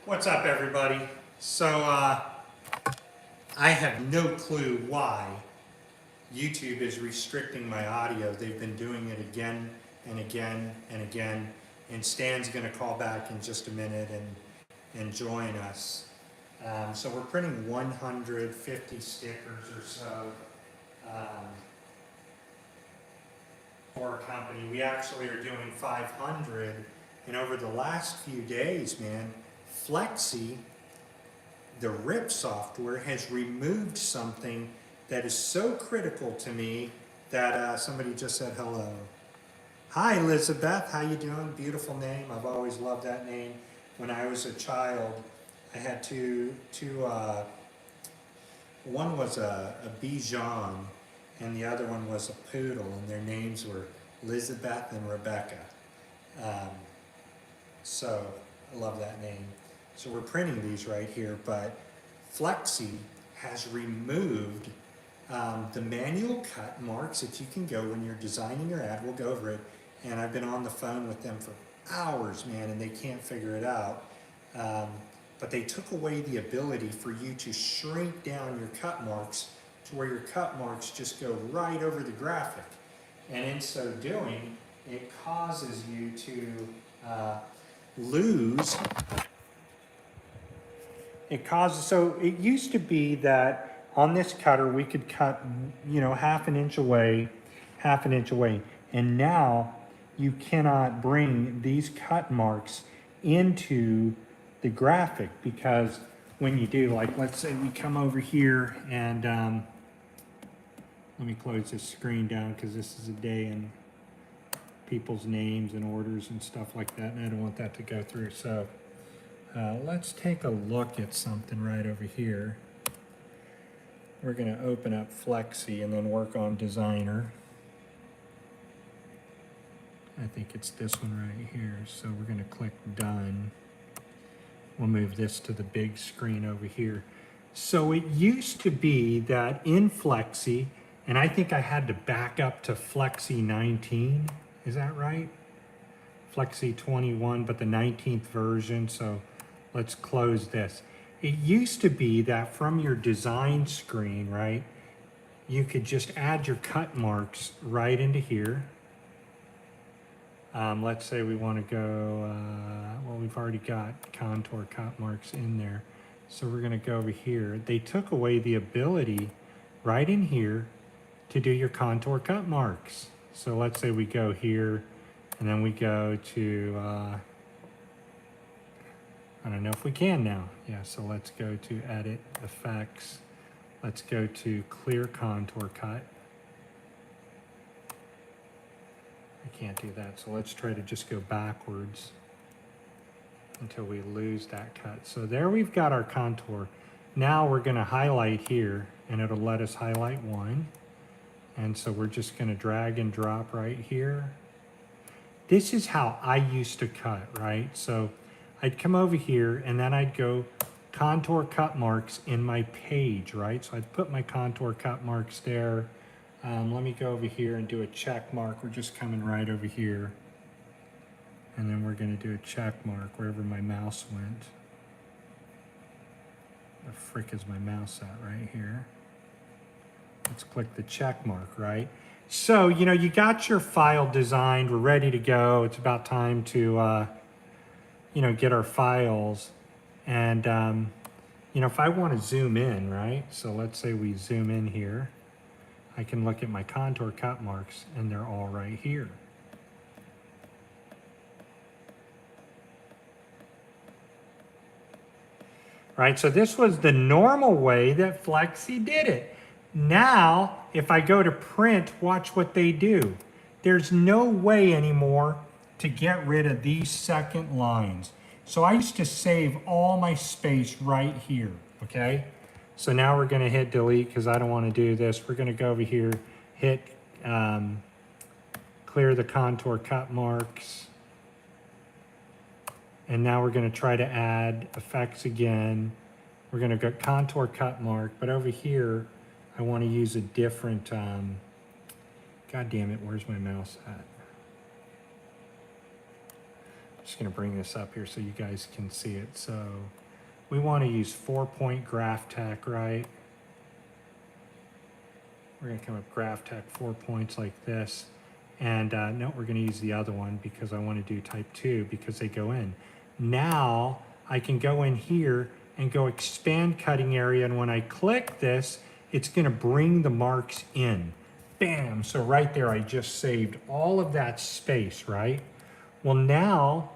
What's up, everybody? So, I have no clue why YouTube is restricting my audio. They've been doing it again and again and again, and Stan's going to call back in just a minute and join us. So we're printing 150 stickers or so um, for our company. We actually are doing 500, and over the last few days, man, Flexi, the RIP software, has removed something that is so critical to me that somebody just said hello. Hi, Elizabeth. How you doing? Beautiful name. I've always loved that name. When I was a child, I had two one was a Bichon, and the other one was a poodle, and their names were Elizabeth and Rebecca. Um, so I love that name. So we're printing these right here, but Flexi has removed the manual cut marks that you can go when you're designing your ad. We'll go over it. And I've been on the phone with them for hours, man, and they can't figure it out. But they took away the ability for you to shrink down your cut marks to where your cut marks just go right over the graphic. And in so doing, it causes you to lose. So it used to be that on this cutter we could cut, half an inch away, and now you cannot bring these cut marks into the graphic, because when you do, like, let's say we come over here and let me close this screen down because this is a day in people's names and orders and stuff like that, and I don't want that to go through. So let's take a look at something right over here. We're going to open up Flexi and then work on Designer. I think it's this one right here. So we're going to click Done. We'll move this to the big screen over here. So it used to be that in Flexi, and I think I had to back up to Flexi 19. Is that right? Flexi 21, but the 19th version. So let's close this. It used to be that from your design screen, right, you could just add your cut marks right into here. Let's say we want to go, well, we've already got contour cut marks in there. So we're going to go over here. They took away the ability right in here to do your contour cut marks. So let's say we go here and then we go to, I don't know if we can now. Yeah, so let's go to Edit, Effects. Let's go to Clear Contour Cut. I can't do that, so let's try to just go backwards until we lose that cut. So there we've got our contour. Now we're going to highlight here, and it'll let us highlight one. And so we're just going to drag and drop right here. This is how I used to cut, right? So I'd come over here and then I'd go contour cut marks in my page, right? So I'd put my contour cut marks there. Let me go over here and do a check mark. We're just coming right over here. And then we're going to do a check mark wherever my mouse went. The frick is my mouse at right here? Let's click the check mark, right? So, you got your file designed. We're ready to go. It's about time to get our files. And, if I want to zoom in, right? So let's say we zoom in here. I can look at my contour cut marks and they're all right here. Right, so this was the normal way that Flexi did it. Now, if I go to print, watch what they do. There's no way anymore to get rid of these second lines. So I used to save all my space right here, okay? So now we're gonna hit delete because I don't wanna do this. We're gonna go over here, hit clear the contour cut marks. And now we're gonna try to add effects again. We're gonna go contour cut mark, but over here, I wanna use a different, God damn it, where's my mouse at? Just going to bring this up here so you guys can see it. So we want to use 4-point graph tech, right? We're going to come up graph tech 4 points like this. And no, we're going to use the other one because I want to do type 2 because they go in. Now I can go in here and go expand cutting area. And when I click this, it's going to bring the marks in. Bam. So right there, I just saved all of that space, right? Well, now,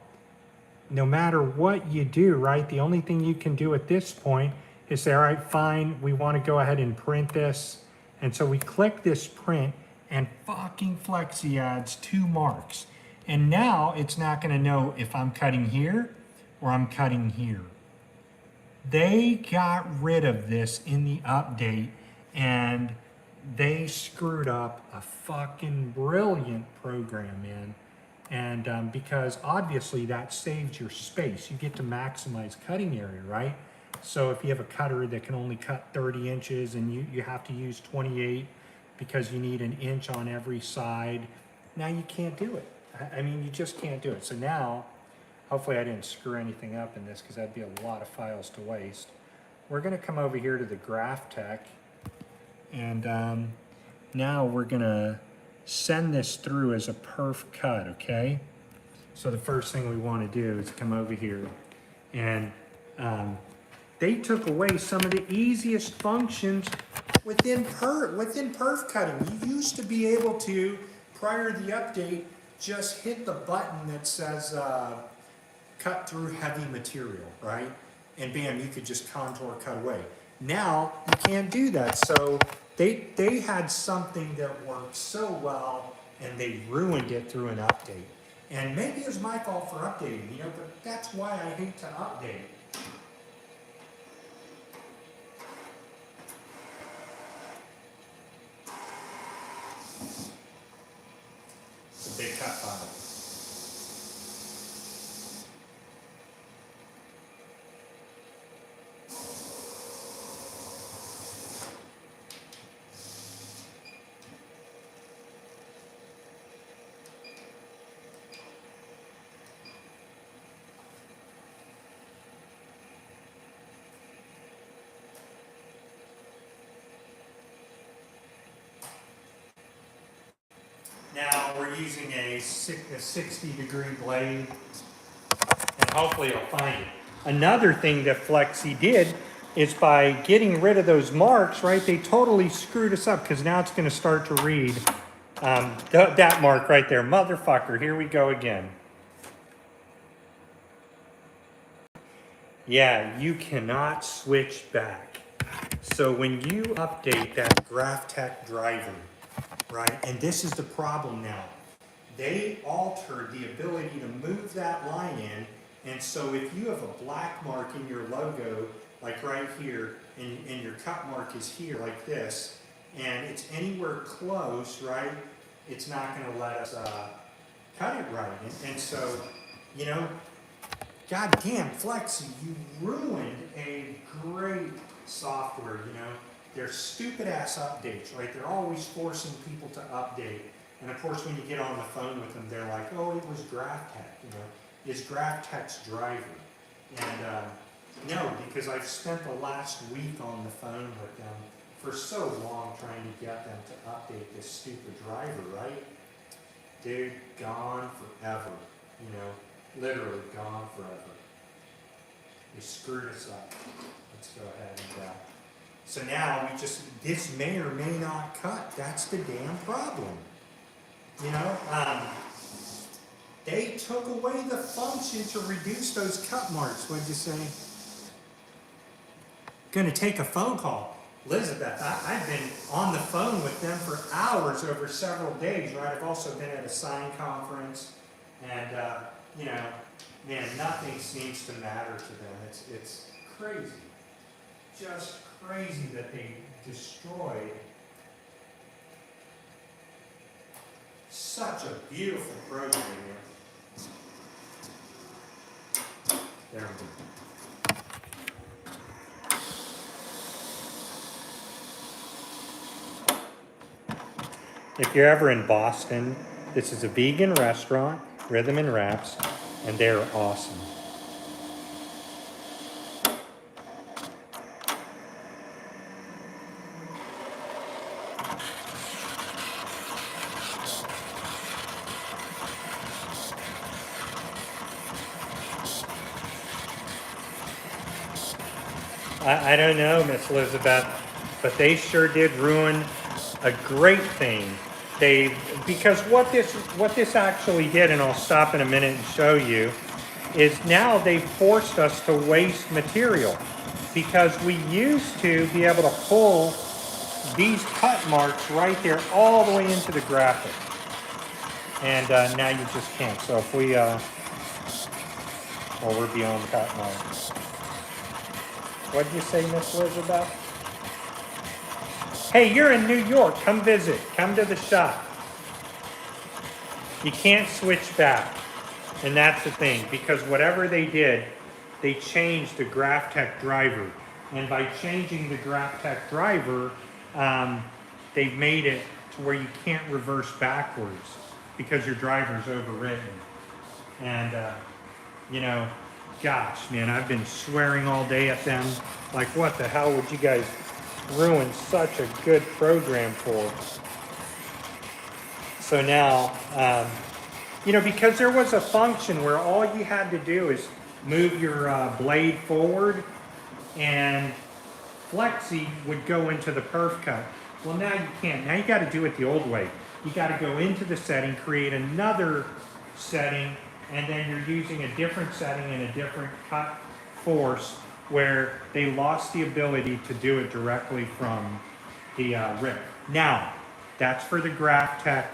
no matter what you do, right, the only thing you can do at this point is say, all right, fine, we want to go ahead and print this. And so we click this print and fucking Flexi adds 2 marks. And now it's not going to know if I'm cutting here or I'm cutting here. They got rid of this in the update and they screwed up a fucking brilliant program, man. And because obviously that saves your space. You get to maximize cutting area, right? So if you have a cutter that can only cut 30 inches and you have to use 28 because you need an inch on every side, now you can't do it. I mean, you just can't do it. So now, hopefully I didn't screw anything up in this because that'd be a lot of files to waste. We're gonna come over here to the graph tech and now we're gonna send this through as a perf cut, okay? So the first thing we want to do is come over here and they took away some of the easiest functions within perf cutting. You used to be able to, prior to the update, just hit the button that says cut through heavy material, right? And bam, you could just contour cut away. Now you can't do that. So they had something that worked so well and they ruined it through an update. And maybe it was my fault for updating, you know, but that's why I hate to update. It's a big cut file. Now we're using a 60-degree blade, and hopefully it'll find it. Another thing that Flexi did is by getting rid of those marks, right, they totally screwed us up because now it's going to start to read that mark right there. Motherfucker, here we go again. Yeah, you cannot switch back. So when you update that GraphTech driver, right, and this is the problem now, they altered the ability to move that line in, and so if you have a black mark in your logo, like right here, and your cut mark is here like this, and it's anywhere close, right, it's not going to let us cut it right. And so, you know, goddamn Flexi, you ruined a great software, you know. They're stupid ass updates, right? They're always forcing people to update. And of course, when you get on the phone with them, they're like, oh, it was GraphTech, you know. It's GraphTech's driver. And no, because I've spent the last week on the phone with them for so long trying to get them to update this stupid driver, right? Dude, gone forever, you know, literally gone forever. They screwed us up. Let's go ahead and so now we just, this may or may not cut. That's the damn problem. You know, they took away the function to reduce those cut marks. What'd you say? Gonna take a phone call. Elizabeth, I've been on the phone with them for hours over several days, right? I've also been at a sign conference and, you know, man, nothing seems to matter to them. It's crazy. Just crazy that they destroyed such a beautiful program here. There we go. If you're ever in Boston, this is a vegan restaurant, Rhythm and Wraps, and they're awesome. I don't know, Miss Elizabeth, but they sure did ruin a great thing. They because what this actually did, and I'll stop in a minute and show you, is now they've forced us to waste material because we used to be able to pull these cut marks right there all the way into the graphic, and now you just can't. So if we, well, we're beyond cut marks. What did you say, Miss Elizabeth? Hey, you're in New York. Come visit. Come to the shop. You can't switch back. And that's the thing, because whatever they did, they changed the GraphTech driver. And by changing the GraphTech driver, they've made it to where you can't reverse backwards because your driver's overwritten. And, you know, gosh, man, I've been swearing all day at them. Like, what the hell would you guys ruin such a good program for? So now, you know, because there was a function where all you had to do is move your blade forward and Flexi would go into the perf cut. Well, now you can't. Now you got to do it the old way. You got to go into the setting, create another setting, and then you're using a different setting and a different cut force where they lost the ability to do it directly from the rip. Now, that's for the GraphTech,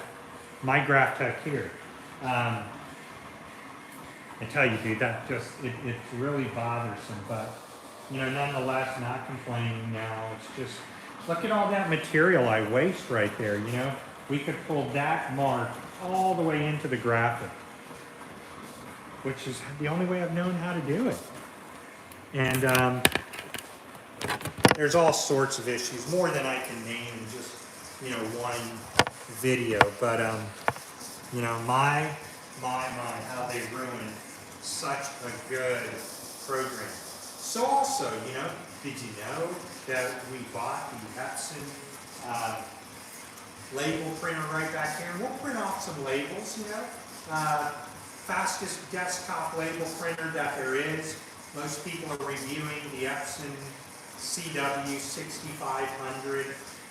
my GraphTech here. I tell you, dude, that just, it's really bothersome, but, you know, nonetheless, not complaining now. It's just, look at all that material I waste right there, you know? We could pull that mark all the way into the graphic, which is the only way I've known how to do it. And there's all sorts of issues, more than I can name in just, you know, one video. But, you know, my, how they ruined such a good program. So also, you know, did you know that we bought the Epson label printer right back here? And we'll print off some labels, you know. Fastest desktop label printer that there is. Most people are reviewing the Epson CW 6500.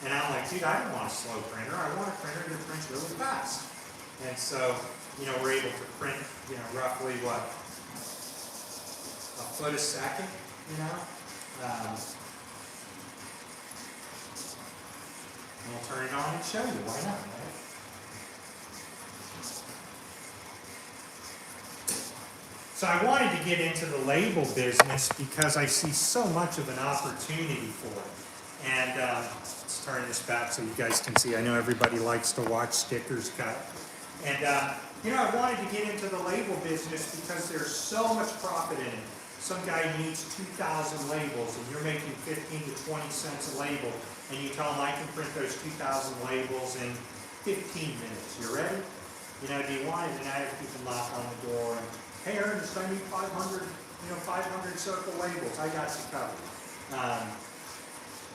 And I'm like, dude, I don't want a slow printer. I want a printer that prints really fast. And so, you know, we're able to print, you know, roughly what, a foot a second, you know. We'll turn it on and show you. Why not, right? So I wanted to get into the label business because I see so much of an opportunity for it. And let's turn this back so you guys can see. I know everybody likes to watch stickers cut. And, you know, I wanted to get into the label business because there's so much profit in it. Some guy needs 2,000 labels and you're making 15 to 20 cents a label. And you tell him I can print those 2,000 labels in 15 minutes. You ready? You know, do you want it? And I have people knock on the door and, hey, Ernest, I need 500, you know, 500 circle labels. I got you covered.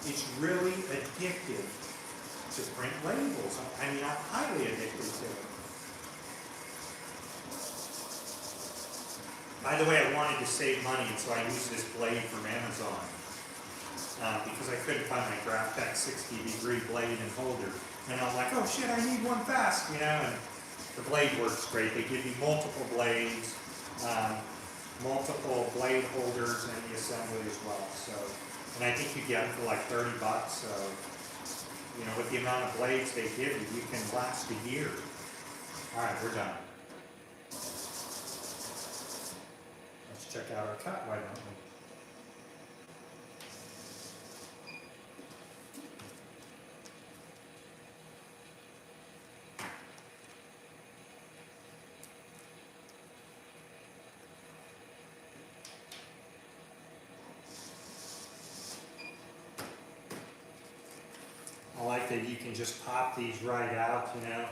It's really addictive to print labels. I mean, I'm highly addicted to it. By the way, I wanted to save money, and so I used this blade from Amazon because I couldn't find my GraphTech 60-degree blade and holder. And I'm like, oh shit, I need one fast, you know. And the blade works great. They give you multiple blades. Multiple blade holders and the assembly as well. So, and I think you get them for like $30. So, you know, with the amount of blades they give you, you can last a year. All right, we're done. Let's check out our cut. Why don't we? I like that you can just pop these right out, you know.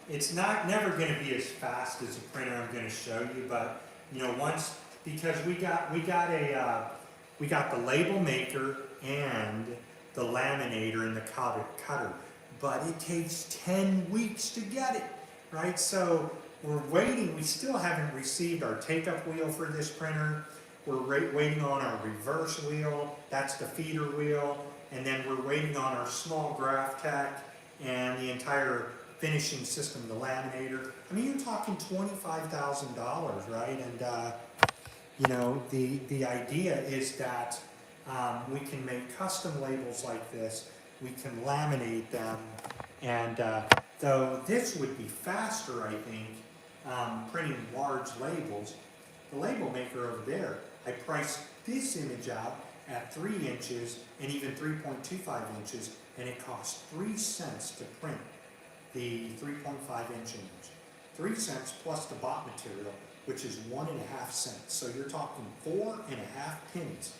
it's not never going to be as fast as a printer I'm going to show you, but you know, once, because we got the label maker and the laminator and the cutter, but it takes 10 weeks to get it, right? So we're waiting. We still haven't received our take-up wheel for this printer. We're waiting on our reverse wheel. That's the feeder wheel. And then we're waiting on our small graph tech and the entire finishing system, the laminator. I mean, you're talking $25,000, right? And you know, the idea is that we can make custom labels like this. We can laminate them, and though this would be faster, I think, printing large labels. The label maker over there, I priced this image out at 3 inches and even 3.25 inches, and it costs 3 cents to print the 3.5-inch image. 3 cents plus the bot material, which is 1.5 cents. So you're talking 4.5 pennies.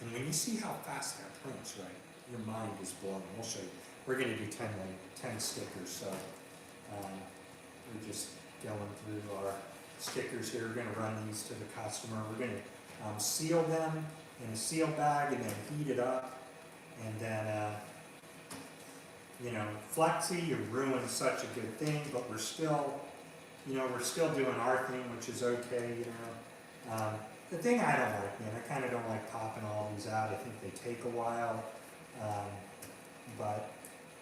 And when you see how fast that prints, right, your mind is blown. We'll show you. We're going to do 10 stickers, so we're just going through our stickers here. We're going to run these to the customer. We're going to seal them in a seal bag and then heat it up. And then, you know, Flexi, you ruin such a good thing, but we're still, you know, we're still doing our thing, which is okay, you know. The thing I don't like, man, I kind of don't like popping all these out. I think they take a while, but,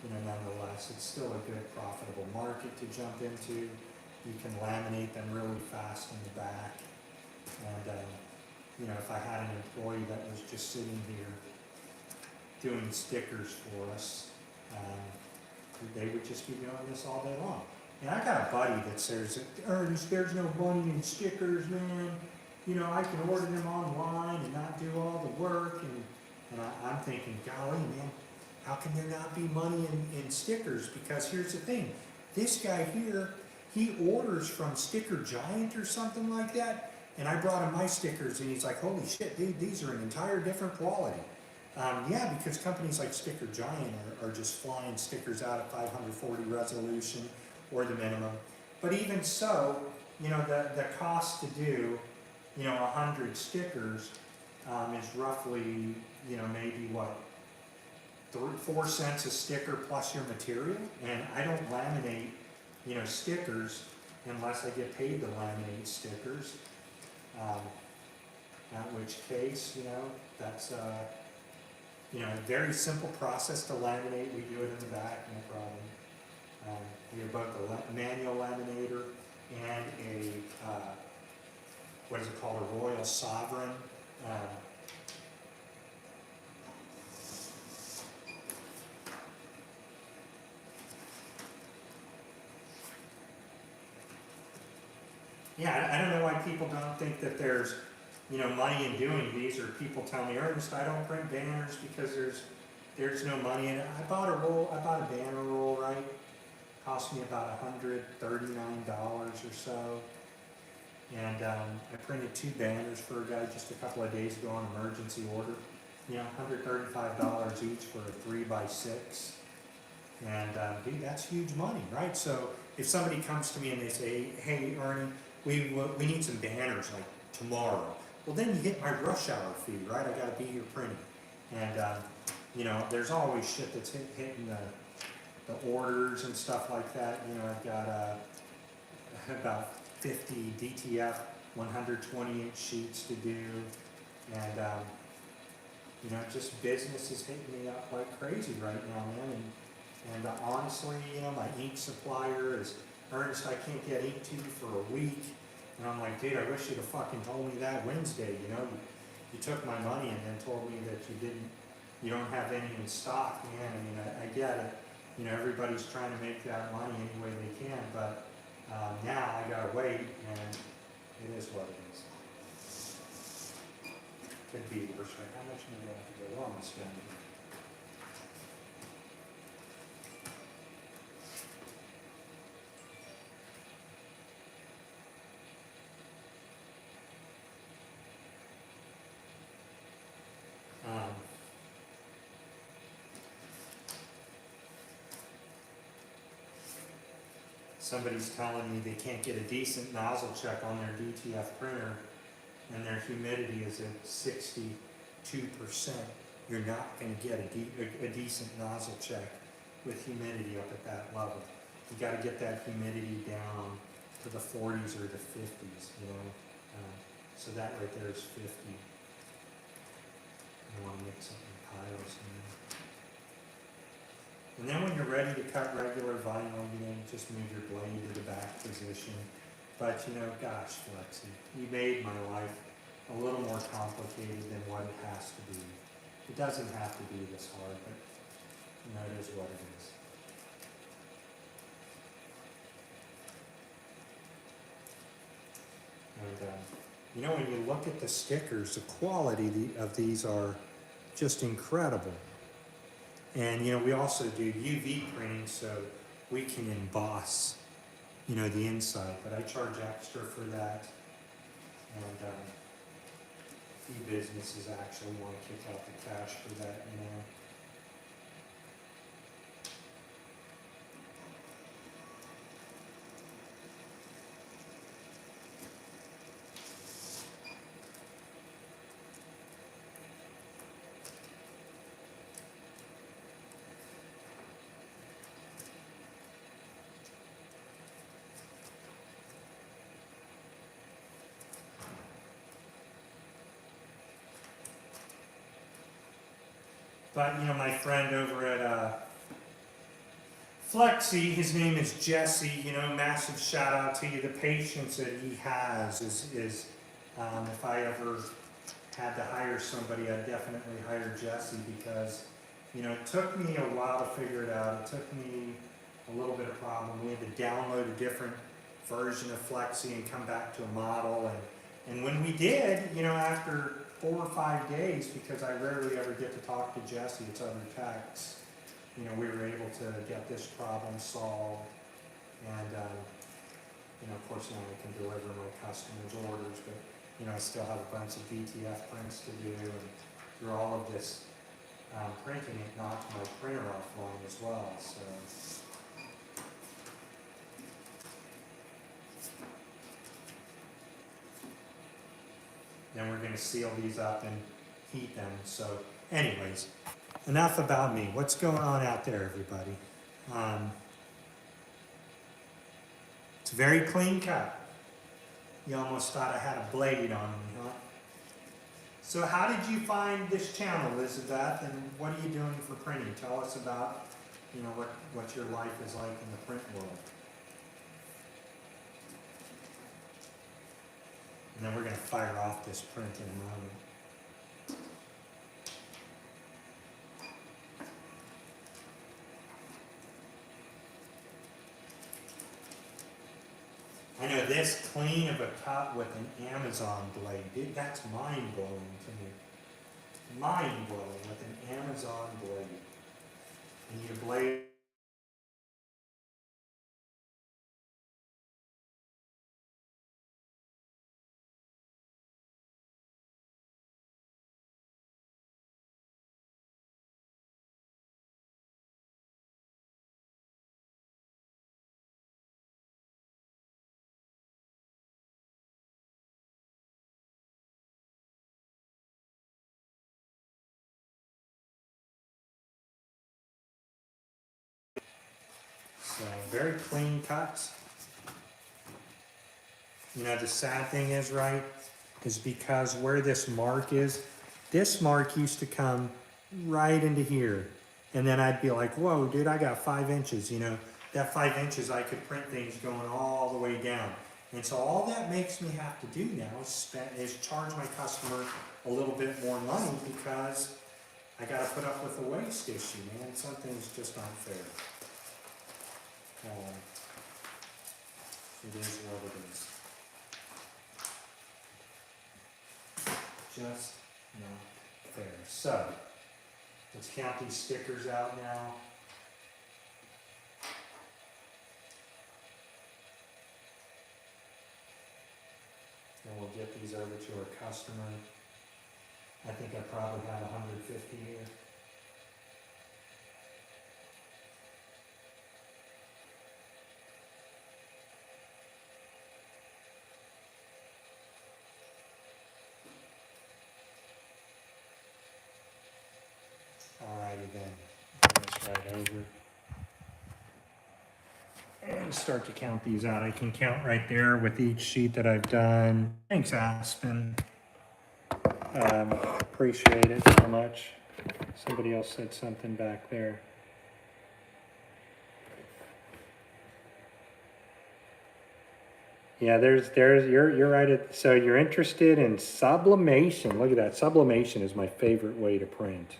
you know, nonetheless, it's still a good, profitable market to jump into. You can laminate them really fast in the back. And, you know, if I had an employee that was just sitting here doing stickers for us, they would just be doing this all day long. And I got a buddy that says, Ernest, there's no money in stickers, man. You know, I can order them online and not do all the work. And I'm thinking, golly, man, how can there not be money in stickers? Because here's the thing. This guy here, he orders from Sticker Giant or something like that. And I brought him my stickers, and he's like, holy shit, dude, these are an entire different quality. Yeah, because companies like Sticker Giant are just flying stickers out at 540 resolution or the minimum. But even so, you know, the cost to do, you know, 100 stickers is roughly, you know, maybe what, 4 cents a sticker plus your material. And I don't laminate, you know, stickers unless I get paid to laminate stickers. In which case, you know, that's you know, a very simple process to laminate. We do it in the back, no problem. We have both a manual laminator and a, what is it called, a Royal Sovereign. Yeah, I don't know why people don't think that there's, you know, money in doing these, or people tell me, Ernest, I don't print banners because there's no money in it. I bought a banner roll, right? Cost me about $139 or so. And I printed 2 banners for a guy just a couple of days ago on emergency order. You know, $135 each for a 3x6. And dude, that's huge money, right? So if somebody comes to me and they say, hey, Ernie, we need some banners like tomorrow. Well, then you hit my rush hour fee, right? I got to be here printing. And, you know, there's always shit that's hitting the orders and stuff like that. You know, I've got about 50 DTF 120-inch sheets to do. And, you know, just business is hitting me up like crazy right now, man. And honestly, you know, my ink supplier is, Ernest, I can't get ink to you for a week. And I'm like, dude, I wish you'd have fucking told me that Wednesday, you know. You took my money and then told me that you don't have any in stock, man. I mean, I get it. You know, everybody's trying to make that money any way they can, but now I gotta wait, and it is what it is. Could be worse, right? How much money do I have to go on spending? somebody's telling me they can't get a decent nozzle check on their DTF printer and their humidity is at 62%, you're not going to get a decent nozzle check with humidity up at that level. You got to get that humidity down to the 40s or the 50s, you know. So that right there is 50. I want to mix it in piles here. And then when you're ready to cut regular vinyl, you know, just move your blade to the back position. But you know, gosh, Flexi, you made my life a little more complicated than what it has to be. It doesn't have to be this hard, but you know, it is what it is. And you know, when you look at the stickers, the quality of these are just incredible. And you know, we also do UV printing, so we can emboss, you know, the inside. But I charge extra for that, and a few businesses actually want to kick out the cash for that, you know. But, you know, my friend over at Flexi, his name is Jesse, you know, massive shout out to you. The patience that he has is if I ever had to hire somebody, I'd definitely hire Jesse because, you know, it took me a while to figure it out. It took me a little bit of problem. We had to download a different version of Flexi and come back to a model. And when we did, you know, after 4 or 5 days, because I rarely ever get to talk to Jesse, it's other techs, you know, we were able to get this problem solved. And, you know, of course now I can deliver my customers' orders, but, you know, I still have a bunch of DTF prints to do, and through all of this printing, it knocked my printer offline as well, so. Then we're going to seal these up and heat them. So anyways, enough about me. What's going on out there, everybody? It's a very clean cut. You almost thought I had a blade on me, huh? So how did you find this channel, Elizabeth, and what are you doing for printing? Tell us about, you know, what your life is like in the print world. And then we're going to fire off this print in a moment. I know this clean of a cut with an Amazon blade, dude, that's mind-blowing to me. Mind-blowing with an Amazon blade. You need a blade. So very clean cuts. You know, the sad thing is, right, is because where this mark is, this mark used to come right into here. And then I'd be like, whoa, dude, I got 5 inches, you know. That 5 inches, I could print things going all the way down. And so all that makes me have to do now is charge my customer a little bit more money because I got to put up with the waste issue, man. Some things just aren't fair. It is what it is. Just not fair. So, let's count these stickers out now. And we'll get these over to our customer. I think I probably have 150 here. then bring this right over. And start to count these out. I can count right there with each sheet that I've done. Thanks, Aspen. Appreciate it so much. Somebody else said something back there. Yeah, you're right. So you're interested in sublimation. Look at that. Sublimation is my favorite way to print.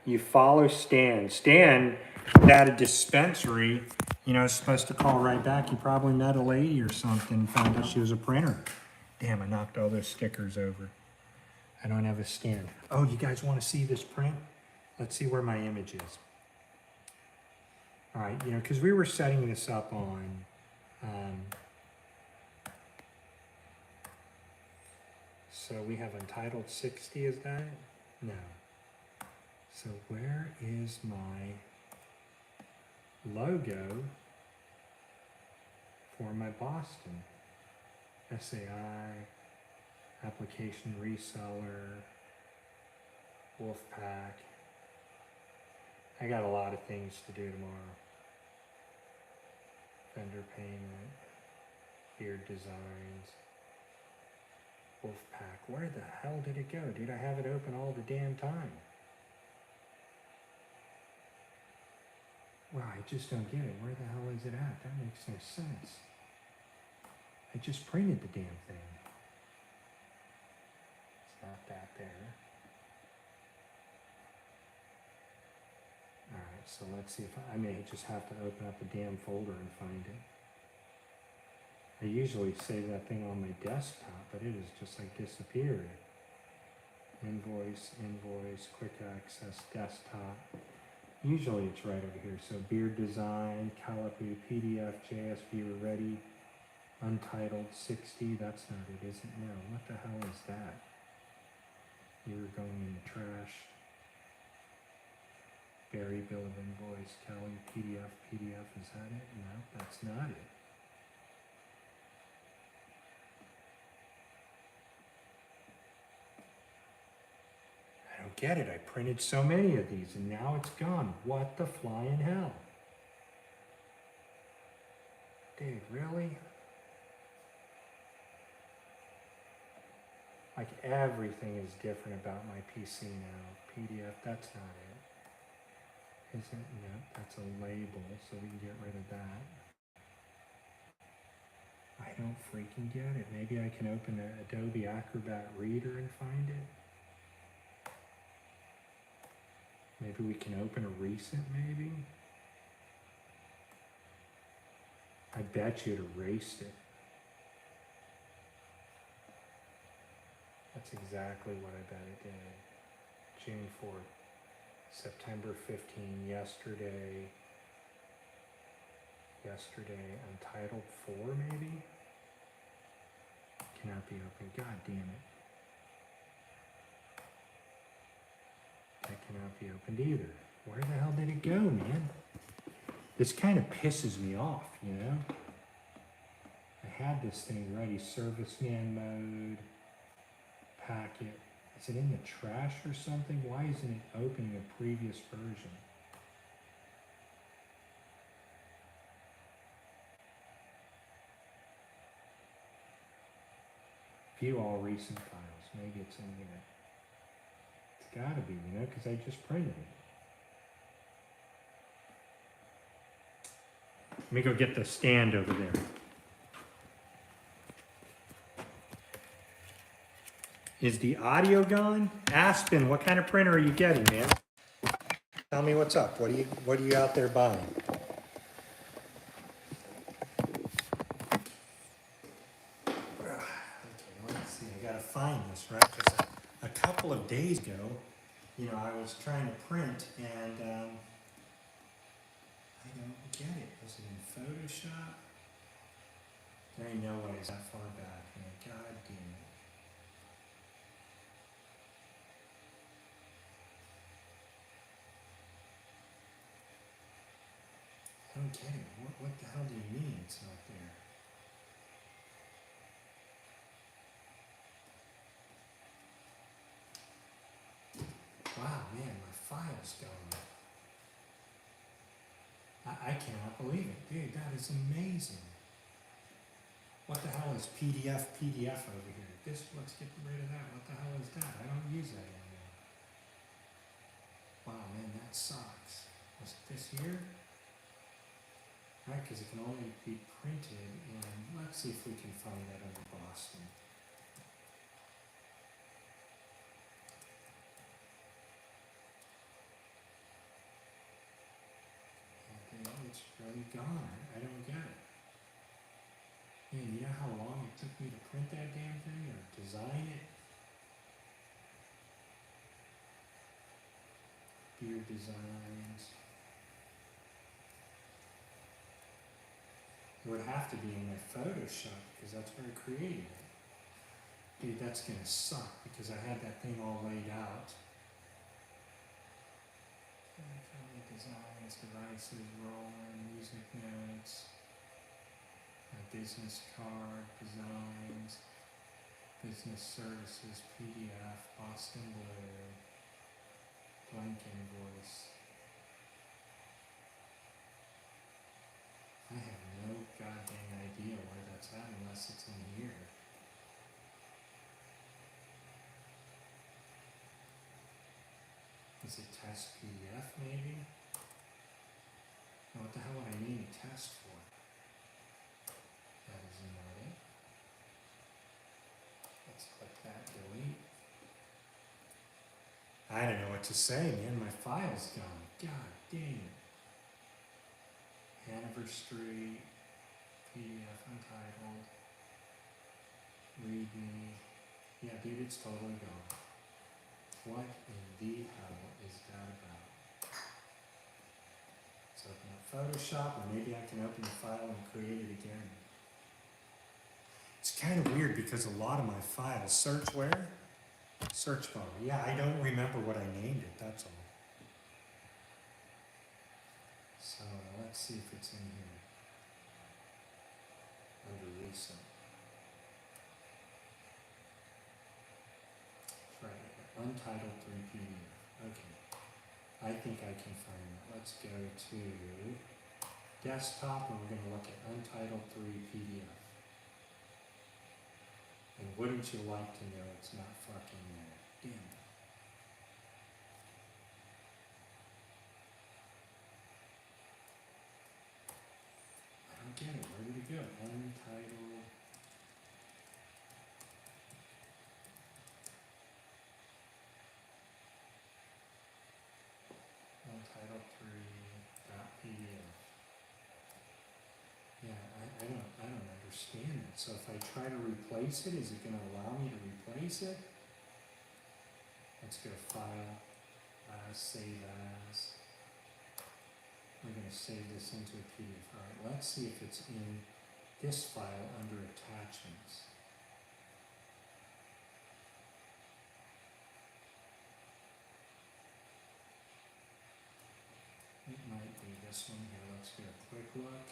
You follow Stan. Stan at a dispensary, you know, is supposed to call right back. He probably met a lady or something, found out she was a printer. Damn, I knocked all those stickers over. I don't have a stand. Oh, you guys want to see this print? Let's see where my image is. All right, you know, because we were setting this up on, so we have Untitled 60, is that it? No. So where is my logo for my Boston? SAI, application reseller, Wolfpack. I got a lot of things to do tomorrow. Vendor payment, beard designs, Wolfpack. Where the hell did it go? Dude, I have it open all the damn time. Wow, I just don't get it. Where the hell is it at? That makes no sense. I just printed the damn thing. It's not that there. Alright, so let's see if I may just have to open up the damn folder and find it. I usually save that thing on my desktop, but it has just like disappeared. Invoice, quick access, desktop. Usually it's right over here. So beard design, Calipu, PDF, JS viewer ready, Untitled 60. That's not it, is it? No. What the hell is that? You were going in the trash. Barry bill of invoice, Cali, PDF, is that it? No, that's not it. I don't get it. I printed so many of these and now it's gone. What the flying hell? Dude, really? Like everything is different about my PC now. PDF, that's not it. Isn't it? No, that's a label, so we can get rid of that. I don't freaking get it. Maybe I can open an Adobe Acrobat Reader and find it. Maybe we can open a recent, maybe? I bet you it erased it. That's exactly what I bet it did. June 4th, September 15, yesterday, Untitled 4 maybe? Cannot be opened, god damn it. That cannot be opened either. Where the hell did it go, man? This kind of pisses me off, you know? I had this thing ready, serviceman mode, packet. Is it in the trash or something? Why isn't it opening a previous version? View all recent files. Maybe it's in here. It's gotta be, you know, because I just printed it. Let me go get the stand over there. Is the audio gone? Aspen, what kind of printer are you getting, man? Tell me what's up. What are you out there buying? Okay, let's see. I gotta find this, right? Because a couple of days ago, you know, I was trying to print and I don't get it. Was it in Photoshop? There ain't no way it's that far back, man. God damn it. I don't get it. What the hell do you mean it's not there? file's gone. I cannot believe it. Dude, that is amazing. What the hell is PDF over here? Let's get rid of that. What the hell is that? I don't use that anymore. Wow, man, that sucks. Was this here? Right, because it can only be printed in, let's see if we can find that under Boston. Okay, it's really gone. I don't get it. Man, you know how long it took me to print that damn thing or design it? Beer designs. It would have to be in my Photoshop because that's where I created it. Dude, that's gonna suck because I had that thing all laid out. Designs, devices, rolling, music notes, a business card, designs, business services, PDF, Boston Blue, blank invoice. I have no goddamn idea where that's at unless it's in here. Is it test PDF maybe? What the hell would I need a test for? That is not it. Let's click that, delete. I don't know what to say, man. My file's gone. God dang it. Hanover Street, PDF untitled, readme. Yeah, dude, it's totally gone. What in the hell is that about? Let's open up Photoshop, or maybe I can open the file and create it again. It's kind of weird because a lot of my files, search where? Search bar. Yeah, I don't remember what I named it, that's all. So let's see if it's in here. Under recent. It's right here. Untitled 3 PDF. Okay. I think I can find that. Let's go to desktop and we're going to look at Untitled 3 PDF. And wouldn't you like to know it's not fucking there? Damn it. I don't get it. Where did it go? Untitled. Untitled 3.pdf. Yeah, I don't understand it. So if I try to replace it, is it going to allow me to replace it? Let's go File, Save As. We're going to save this into a PDF. All right, let's see if it's in this file under Attachments. It might be this one here. Let's get a quick look.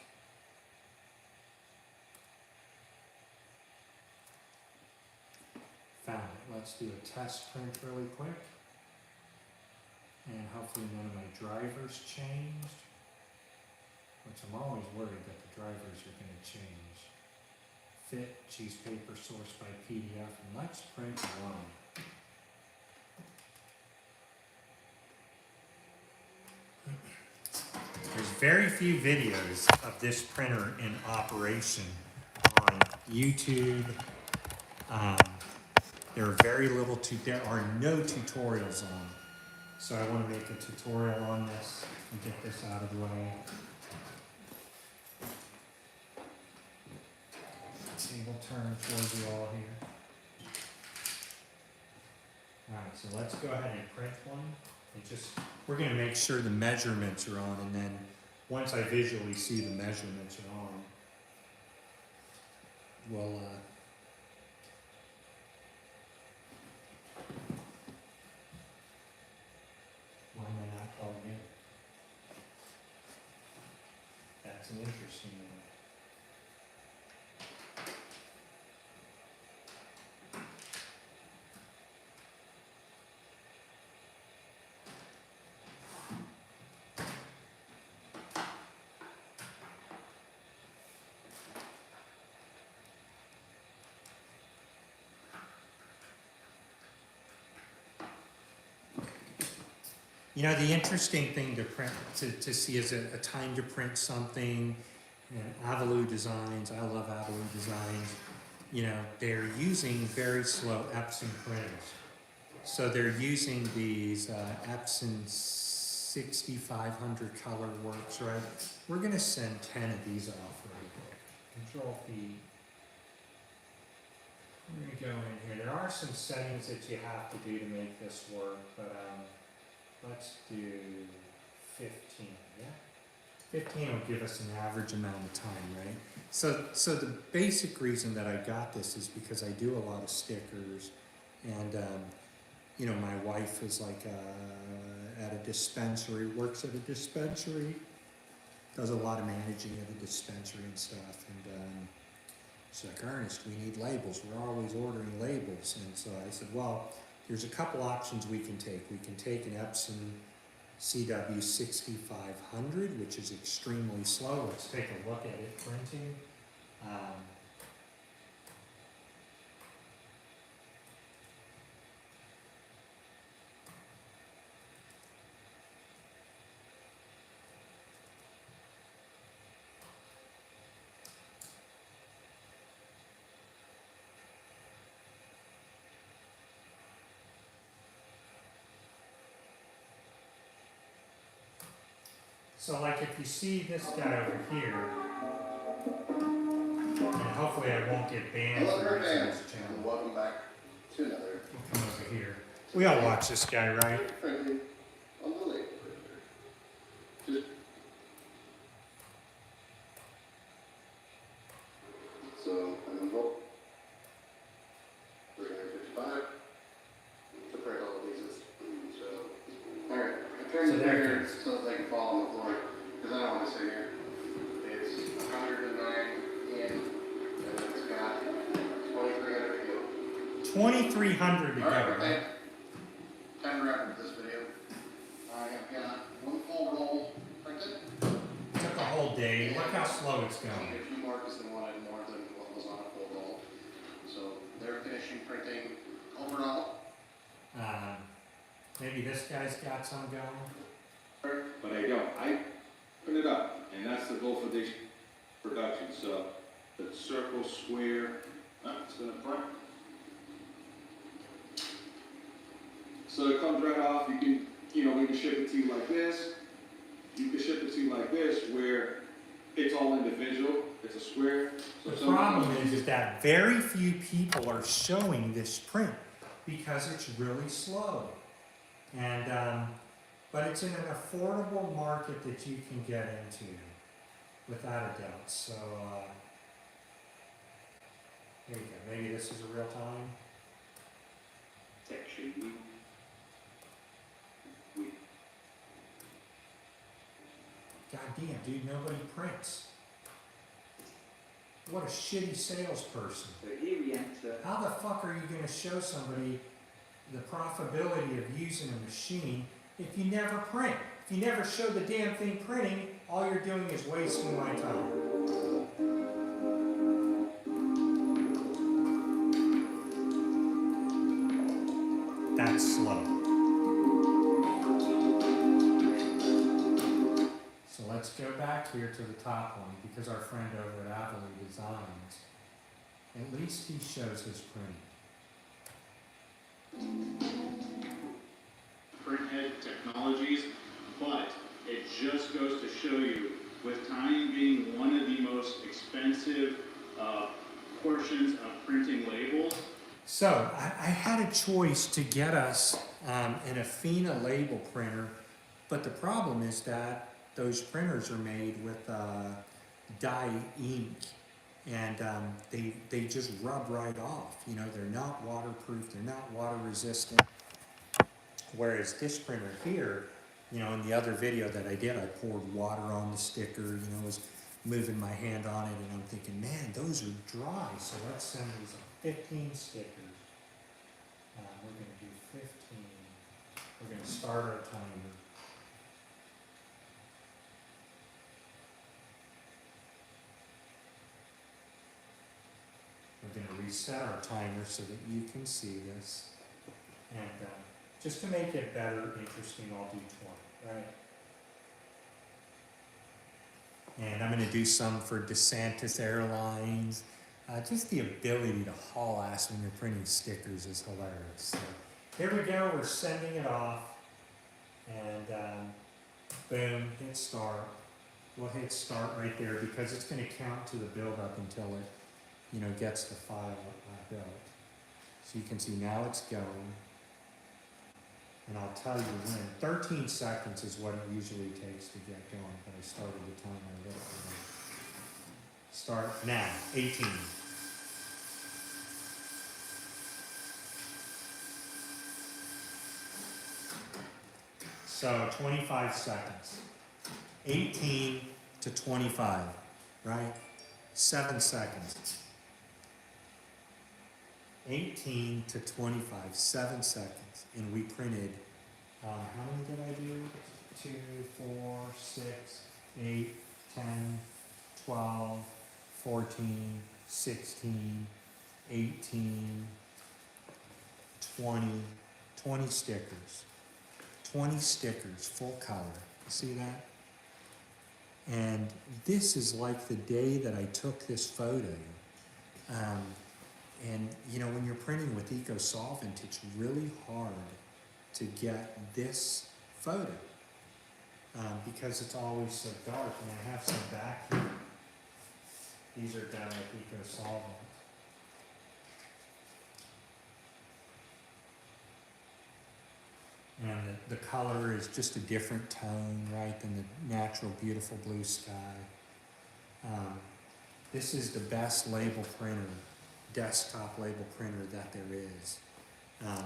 Found it. Let's do a test print really quick. And hopefully none of my drivers changed. Which I'm always worried that the drivers are going to change. Fit, choose paper, source by PDF, and let's print one. There's very few videos of this printer in operation on YouTube. There are no tutorials on. So I want to make a tutorial on this and get this out of the way. Let's see, we'll turn towards you all here. Alright, so let's go ahead and print one. We're going to make sure the measurements are on, and then once I visually see the measurements are on, we'll why am I not calling in? That's an interesting one. You know, the interesting thing to print, to see is a time to print something, and Avalue Designs, I love Avalue Designs, you know, they're using very slow Epson printers. So they're using these Epson 6500 color works, right? We're gonna send 10 of these off right here. Control P. We're gonna go in here. There are some settings that you have to do to make this work, but let's do 15, yeah? 15 will give us an average amount of time, right? So the basic reason that I got this is because I do a lot of stickers, and you know, my wife is like at a dispensary, works at a dispensary, does a lot of managing at a dispensary and stuff, and she's like, Ernest, we need labels. We're always ordering labels. And so I said, well, there's a couple options we can take. We can take an Epson CW 6500, which is extremely slow. Let's take a look at it printing. So like if you see this guy over here, and hopefully I won't get banned for using this channel. Welcome back to another. We'll come over here. We all watch this guy, right? Printing on the label printer. So I'm gonna vote 355 to print all of these. So, all right, I turned So the there it printer is. so that they can fall on the floor because I don't want to sit here. It's 109 in, and it's got 2,300 to go. 2,300 to go, All right, right? okay. Time to wrap up this video. I have got one full roll printed. Took a whole day. Look how slow it's I going. need a few more because they wanted more than what was on a full roll. So they're finishing printing overall. Maybe this guy's got some going. But I don't. I print it up, and that's the goal for this production. So the circle, square, it's gonna print. So it comes right off. You can, we can ship it to you like this. You can ship it to you like this, where it's all individual. It's a square. So The problem is that very few people are showing this print because it's really slow. And, but it's in an affordable market that you can get into, without a doubt. So, here you go. Maybe this is a real time. Section. God damn, dude, nobody prints. What a shitty salesperson. So here we enter. How the fuck are you going to show somebody the profitability of using a machine if you never print? If you never show the damn thing printing, all you're doing is wasting my time. That's slow. So let's go back here to the top one because our friend over at Avalue Designs, at least he shows his printing. Printhead technologies, but it just goes to show you, with time being one of the most expensive portions of printing labels. So I had a choice to get us an Afina label printer, but the problem is that those printers are made with dye ink, and they just rub right off. You know, they're not waterproof, they're not water resistant. Whereas this printer here, you know, in the other video that I did, I poured water on the sticker, you know, was moving my hand on it, and I'm thinking, man, those are dry. So let's send these 15 stickers. We're going to do 15. We're going to start our timer. We're going to reset our timer so that you can see this. And just to make it better, interesting, I'll do 20, right? And I'm gonna do some for DeSantis Airlines. Just the ability to haul ass when you're printing stickers is hilarious. So here we go, we're sending it off. And boom, hit start. We'll hit start right there because it's gonna count to the build up until it, you know, gets the file built. So you can see now it's going. And I'll tell you when. 13 seconds is what it usually takes to get going, but I started the timer a little early. Start now, 18. So 25 seconds. 18 to 25, right? 7 seconds. 18 to 25, 7 seconds. And we printed, how many did I do? 2, 4, 6, 8, 10, 12, 14, 16, 18, 20, 20 stickers. 20 stickers, full color. See that? And this is like the day that I took this photo. And you know, when you're printing with eco solvent, it's really hard to get this photo because it's always so dark. And I have some back here. These are done with eco solvent. And the color is just a different tone, right, than the natural, beautiful blue sky. This is the best label printer, desktop label printer that there is.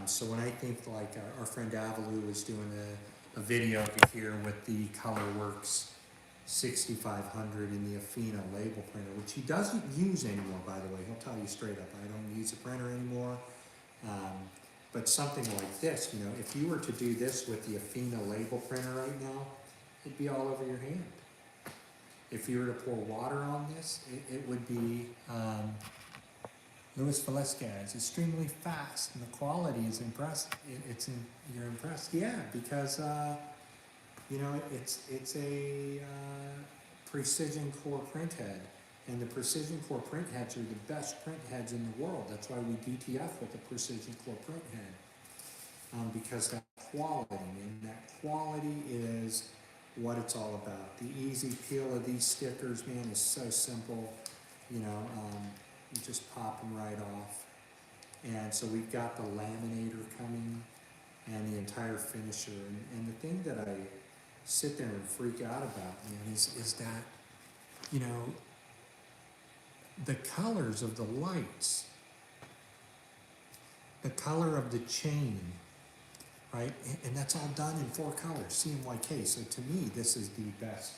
So when I think like our friend Avalou is doing a video over here with the ColorWorks 6500 in the Afina label printer, which he doesn't use anymore, by the way. He'll tell you straight up, I don't use a printer anymore. But something like this, you know, if you were to do this with the Afina label printer right now, it'd be all over your hand. If you were to pour water on this, it would be Louis Velasquez, extremely fast, and the quality is impressive. You're impressed, yeah, because you know it's a precision core print head. And the precision core print heads are the best print heads in the world. That's why we DTF with the precision core print head. Because that quality, and that quality is what it's all about. The easy peel of these stickers, man, is so simple. You know, you just pop them right off. And so we've got the laminator coming and the entire finisher. And the thing that I sit there and freak out about, man, is that, you know, the colors of the lights, the color of the chain, right? And that's all done in 4 colors, CMYK. So to me, this is the best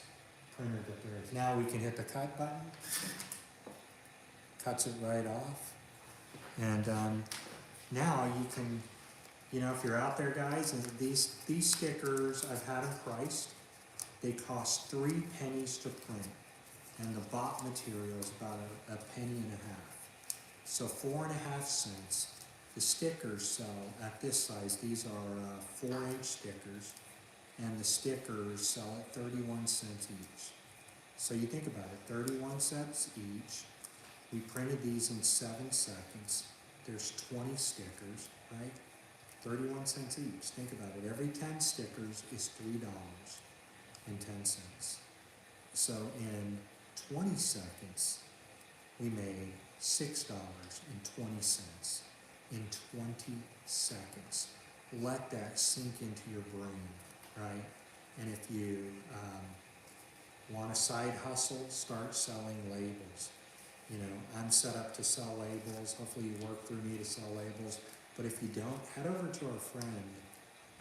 printer that there is. Now we can hit the cut button. Cuts it right off. And now you can, you know, if you're out there, guys, and these stickers, I've had them priced. They cost 3 pennies to print. And the bot material is about a penny and a half. So 4.5 cents. The stickers sell at this size. These are 4-inch stickers, and the stickers sell at 31 cents each. So you think about it, 31 cents each. We printed these in 7 seconds. There's 20 stickers, right? 31 cents each. Think about it. Every 10 stickers is $3.10. So in 20 seconds, we made $6.20 in 20 seconds. Let that sink into your brain, right? And if you want a side hustle, start selling labels. You know, I'm set up to sell labels. Hopefully you work through me to sell labels. But if you don't, head over to our friend,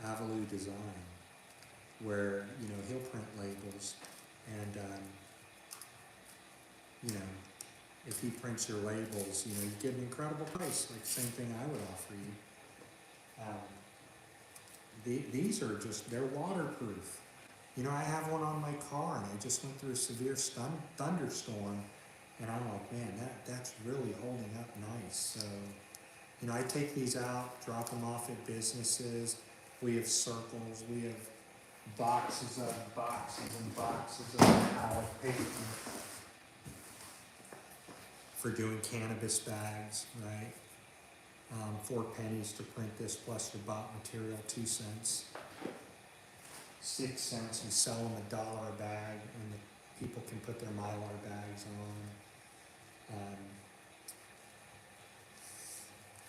Avalou Design, where, you know, he'll print labels. And, you know, if he prints your labels, you know, you get an incredible price, like the same thing I would offer you. These are just, they're waterproof. You know, I have one on my car, and I just went through a severe thunderstorm, and I'm like, man, that's really holding up nice. So, you know, I take these out, drop them off at businesses. we have circles, we have boxes of boxes and boxes of metallic paper for doing cannabis bags, right? 4 pennies to print this plus your bought material, 2 cents. 6 cents, you sell them $1 a bag, and the people can put their Mylar bags on.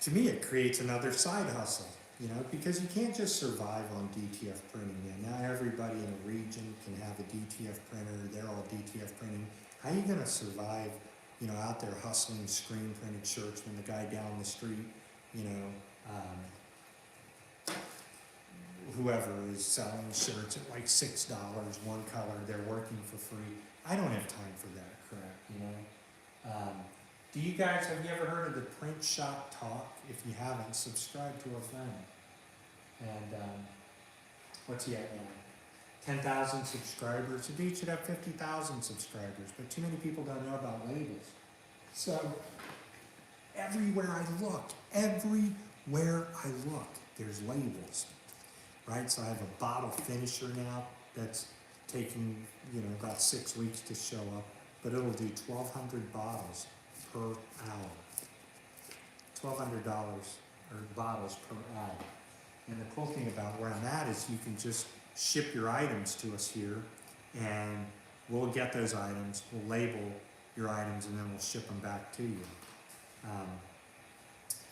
To me, it creates another side hustle, you know, because you can't just survive on DTF printing. Now everybody in a region can have a DTF printer, they're all DTF printing. How are you gonna survive, you know, out there hustling screen printed shirts when the guy down the street, you know, whoever is selling shirts at like $6, one color, they're working for free. I don't have time for that crap, you know. Do you guys, have you ever heard of the Print Shop Talk? If you haven't, subscribe to our friend. And what's he at now? 10,000 subscribers. The dude should have 50,000 subscribers, but too many people don't know about labels. So everywhere I look, there's labels, right? So I have a bottle finisher now that's taking, you know, about 6 weeks to show up, but it'll do 1,200 bottles per hour. $1,200 or bottles per hour. And the cool thing about where I'm at is you can just ship your items to us here, and we'll get those items, we'll label your items, and then we'll ship them back to you.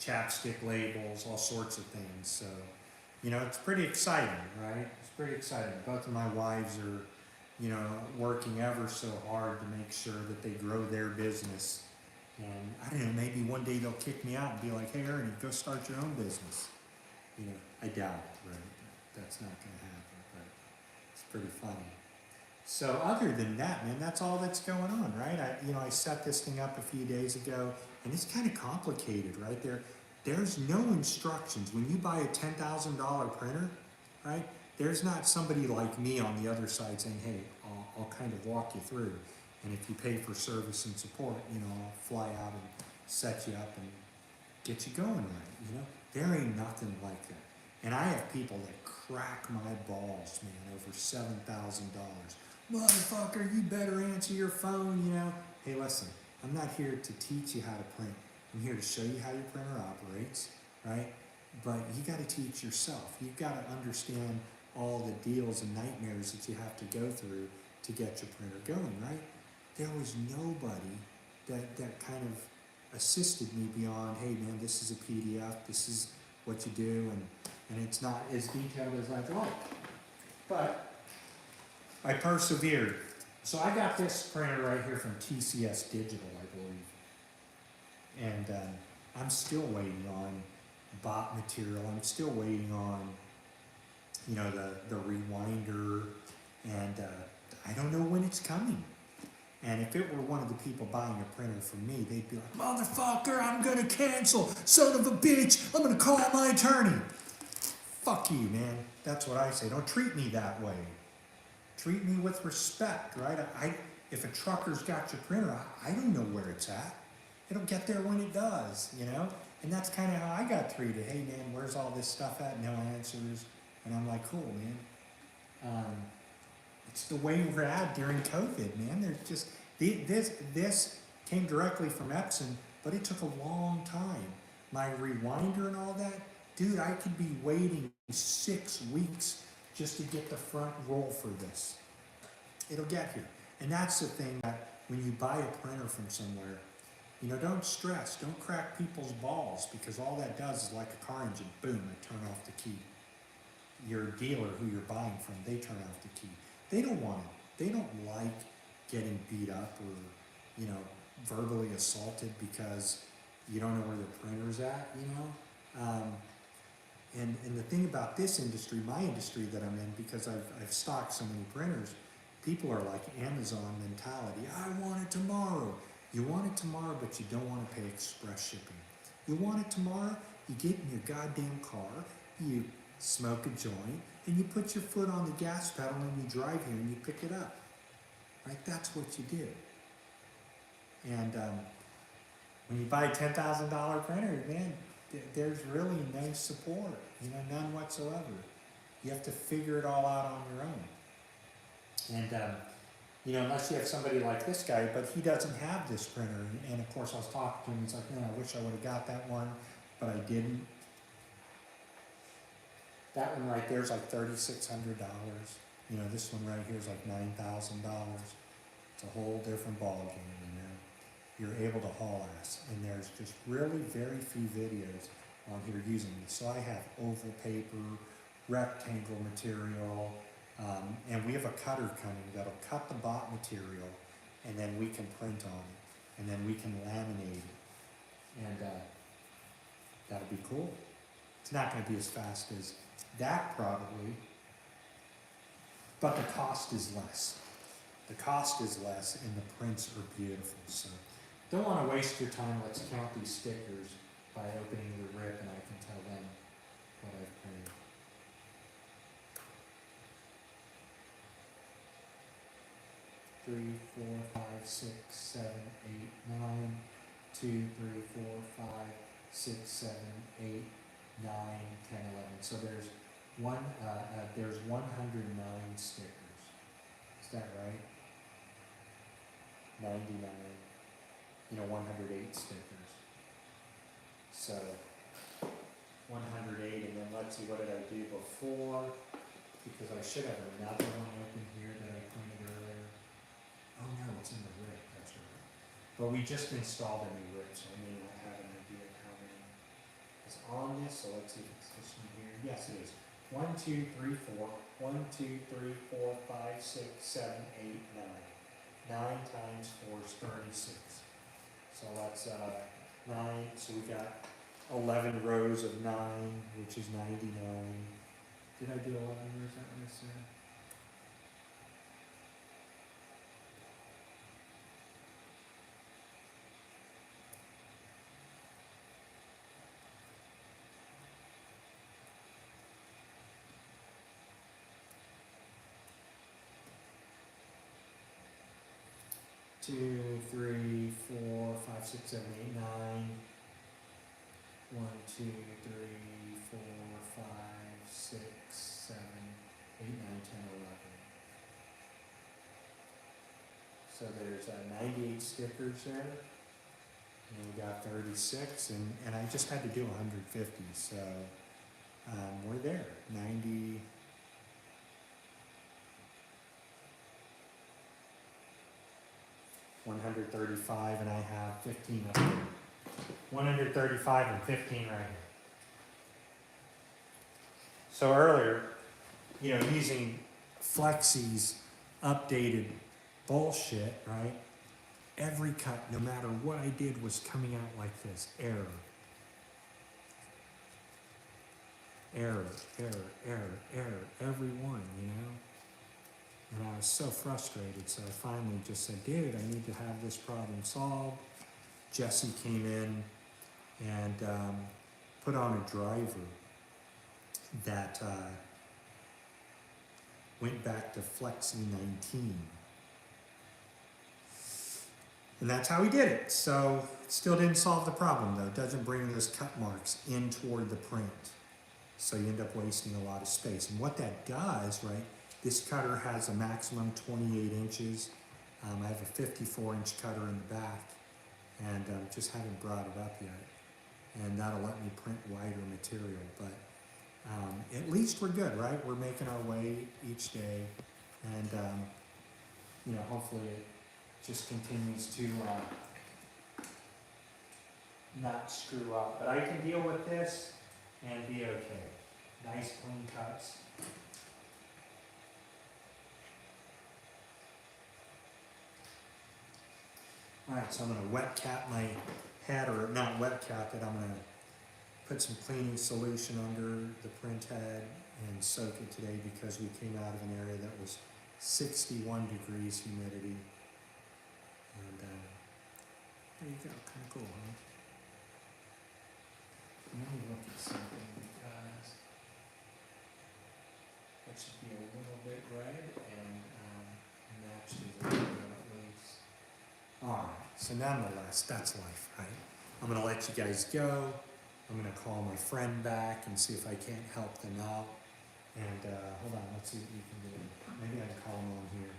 Chapstick labels, all sorts of things. So, you know, it's pretty exciting, right? It's pretty exciting. Both of my wives are, you know, working ever so hard to make sure that they grow their business. And I don't know, maybe one day they'll kick me out and be like, hey, Ernie, go start your own business. You know, I doubt it, right? That's not going to happen, but it's pretty funny. So other than that, man, that's all that's going on, right? I set this thing up a few days ago, and it's kind of complicated, right? There's no instructions. When you buy a $10,000 printer, right, there's not somebody like me on the other side saying, hey, I'll kind of walk you through. And if you pay for service and support, you know, I'll fly out and set you up and get you going right, you know? There ain't nothing like that. And I have people that crack my balls, man, over $7,000. Motherfucker, you better answer your phone, you know? Hey, listen, I'm not here to teach you how to print. I'm here to show you how your printer operates, right? But you got to teach yourself. You've got to understand all the deals and nightmares that you have to go through to get your printer going, right? There was nobody that kind of assisted me beyond, hey man, this is a PDF, this is what you do, and it's not as detailed as I'd like. But I persevered. So I got this printer right here from TCS Digital, I believe. And I'm still waiting on bot material. I'm still waiting on, you know, the rewinder, and I don't know when it's coming. And if it were one of the people buying a printer from me, they'd be like, motherfucker, I'm gonna cancel, son of a bitch, I'm gonna call my attorney. Fuck you, man. That's what I say. Don't treat me that way. Treat me with respect, right? If a trucker's got your printer, I don't know where it's at. It'll get there when it does, you know? And that's kind of how I got treated. Hey, man, where's all this stuff at? No answers. And I'm like, cool, man. It's the way we're at during COVID, man. There's just, this came directly from Epson, but it took a long time. My rewinder and all that, dude, I could be waiting 6 weeks just to get the front roll for this. It'll get here. And that's the thing, that when you buy a printer from somewhere, you know, don't stress, don't crack people's balls, because all that does is like a car engine, boom, I turn off the key. Your dealer who you're buying from, they turn off the key. They don't want it. They don't like getting beat up or, you know, verbally assaulted because you don't know where the printer's at, you know? And the thing about this industry, my industry that I'm in, because I've stocked so many printers, people are like Amazon mentality. I want it tomorrow. You want it tomorrow, but you don't want to pay express shipping. You want it tomorrow, you get in your goddamn car, you smoke a joint, and you put your foot on the gas pedal and you drive here and you pick it up. Right? That's what you do. And when you buy a $10,000 printer, man, there's really no support, you know, none whatsoever. You have to figure it all out on your own. And, you know, unless you have somebody like this guy, but he doesn't have this printer. And of course I was talking to him, he's like, man, I wish I would have got that one, but I didn't. That one right there is like $3,600. You know, this one right here is like $9,000. It's a whole different ballgame, you know. You're able to haul ass, and there's just really very few videos on here using this. So I have oval paper, rectangle material, and we have a cutter coming that'll cut the bot material, and then we can print on it, and then we can laminate it, and that'll be cool. It's not going to be as fast as that probably, but the cost is less. The cost is less, and the prints are beautiful. So don't want to waste your time. Let's count these stickers by opening the rip, and I can tell them what I've printed. Three, 4, 5, 6, 7, 8, 9, 2, 3, 4, 5, 6, 7, 8, 9, 10, 11. So there's 109 stickers. Is that right? 99. You know, 108 stickers. So 108, and then let's see, what did I do before? Because I should have another one open here that I printed earlier. Oh no, it's in the rip, that's right. But we just installed a new rip, so I may not have an idea of how many is on this. So let's see if it's this one here. Yes, it is. 1, 2, 3, 4. 1, 2, 3, 4, 5, 6, 7, 8, 9. 9 times 4 is 36. So that's 9. So we got 11 rows of 9, which is 99. Did I do 11 rows? Is that what I said? Two, 3, 4, 5, 6, 7, 8, 9. 1, 2, 3, 4, 5, 6, 7, 8, 9, 10, 11. So there's 98 stickers there. And we got 36, and I just had to do 150, so we're there. 90. 135, and I have 15 up here. 135 and 15 right here. So earlier, you know, using Flexi's updated bullshit, right? Every cut, no matter what I did, was coming out like this. Error. Error, error, error, error. Every one, you know? And I was so frustrated, so I finally just said, dude, I need to have this problem solved. Jesse came in and put on a driver that went back to Flexi 19. And that's how he did it. So it still didn't solve the problem though. It doesn't bring those cut marks in toward the print. So you end up wasting a lot of space. And what that does, right, this cutter has a maximum 28 inches. I have a 54-inch cutter in the back, and just haven't brought it up yet. And that'll let me print wider material, but at least we're good, right? We're making our way each day, and you know, hopefully it just continues to not screw up. But I can deal with this and be okay. Nice clean cuts. Alright, so I'm going to wet cap my head, or not wet cap it, I'm going to put some cleaning solution under the print head and soak it today because we came out of an area that was 61 degrees humidity. And there you go, kind of cool, huh? Let me look at something because that should be a little bit red and match these a little bit at least. Alright, so nonetheless, that's life, right? I'm going to let you guys go. I'm going to call my friend back and see if I can't help them out. And hold on, let's see what you can do. Maybe I can call him on here.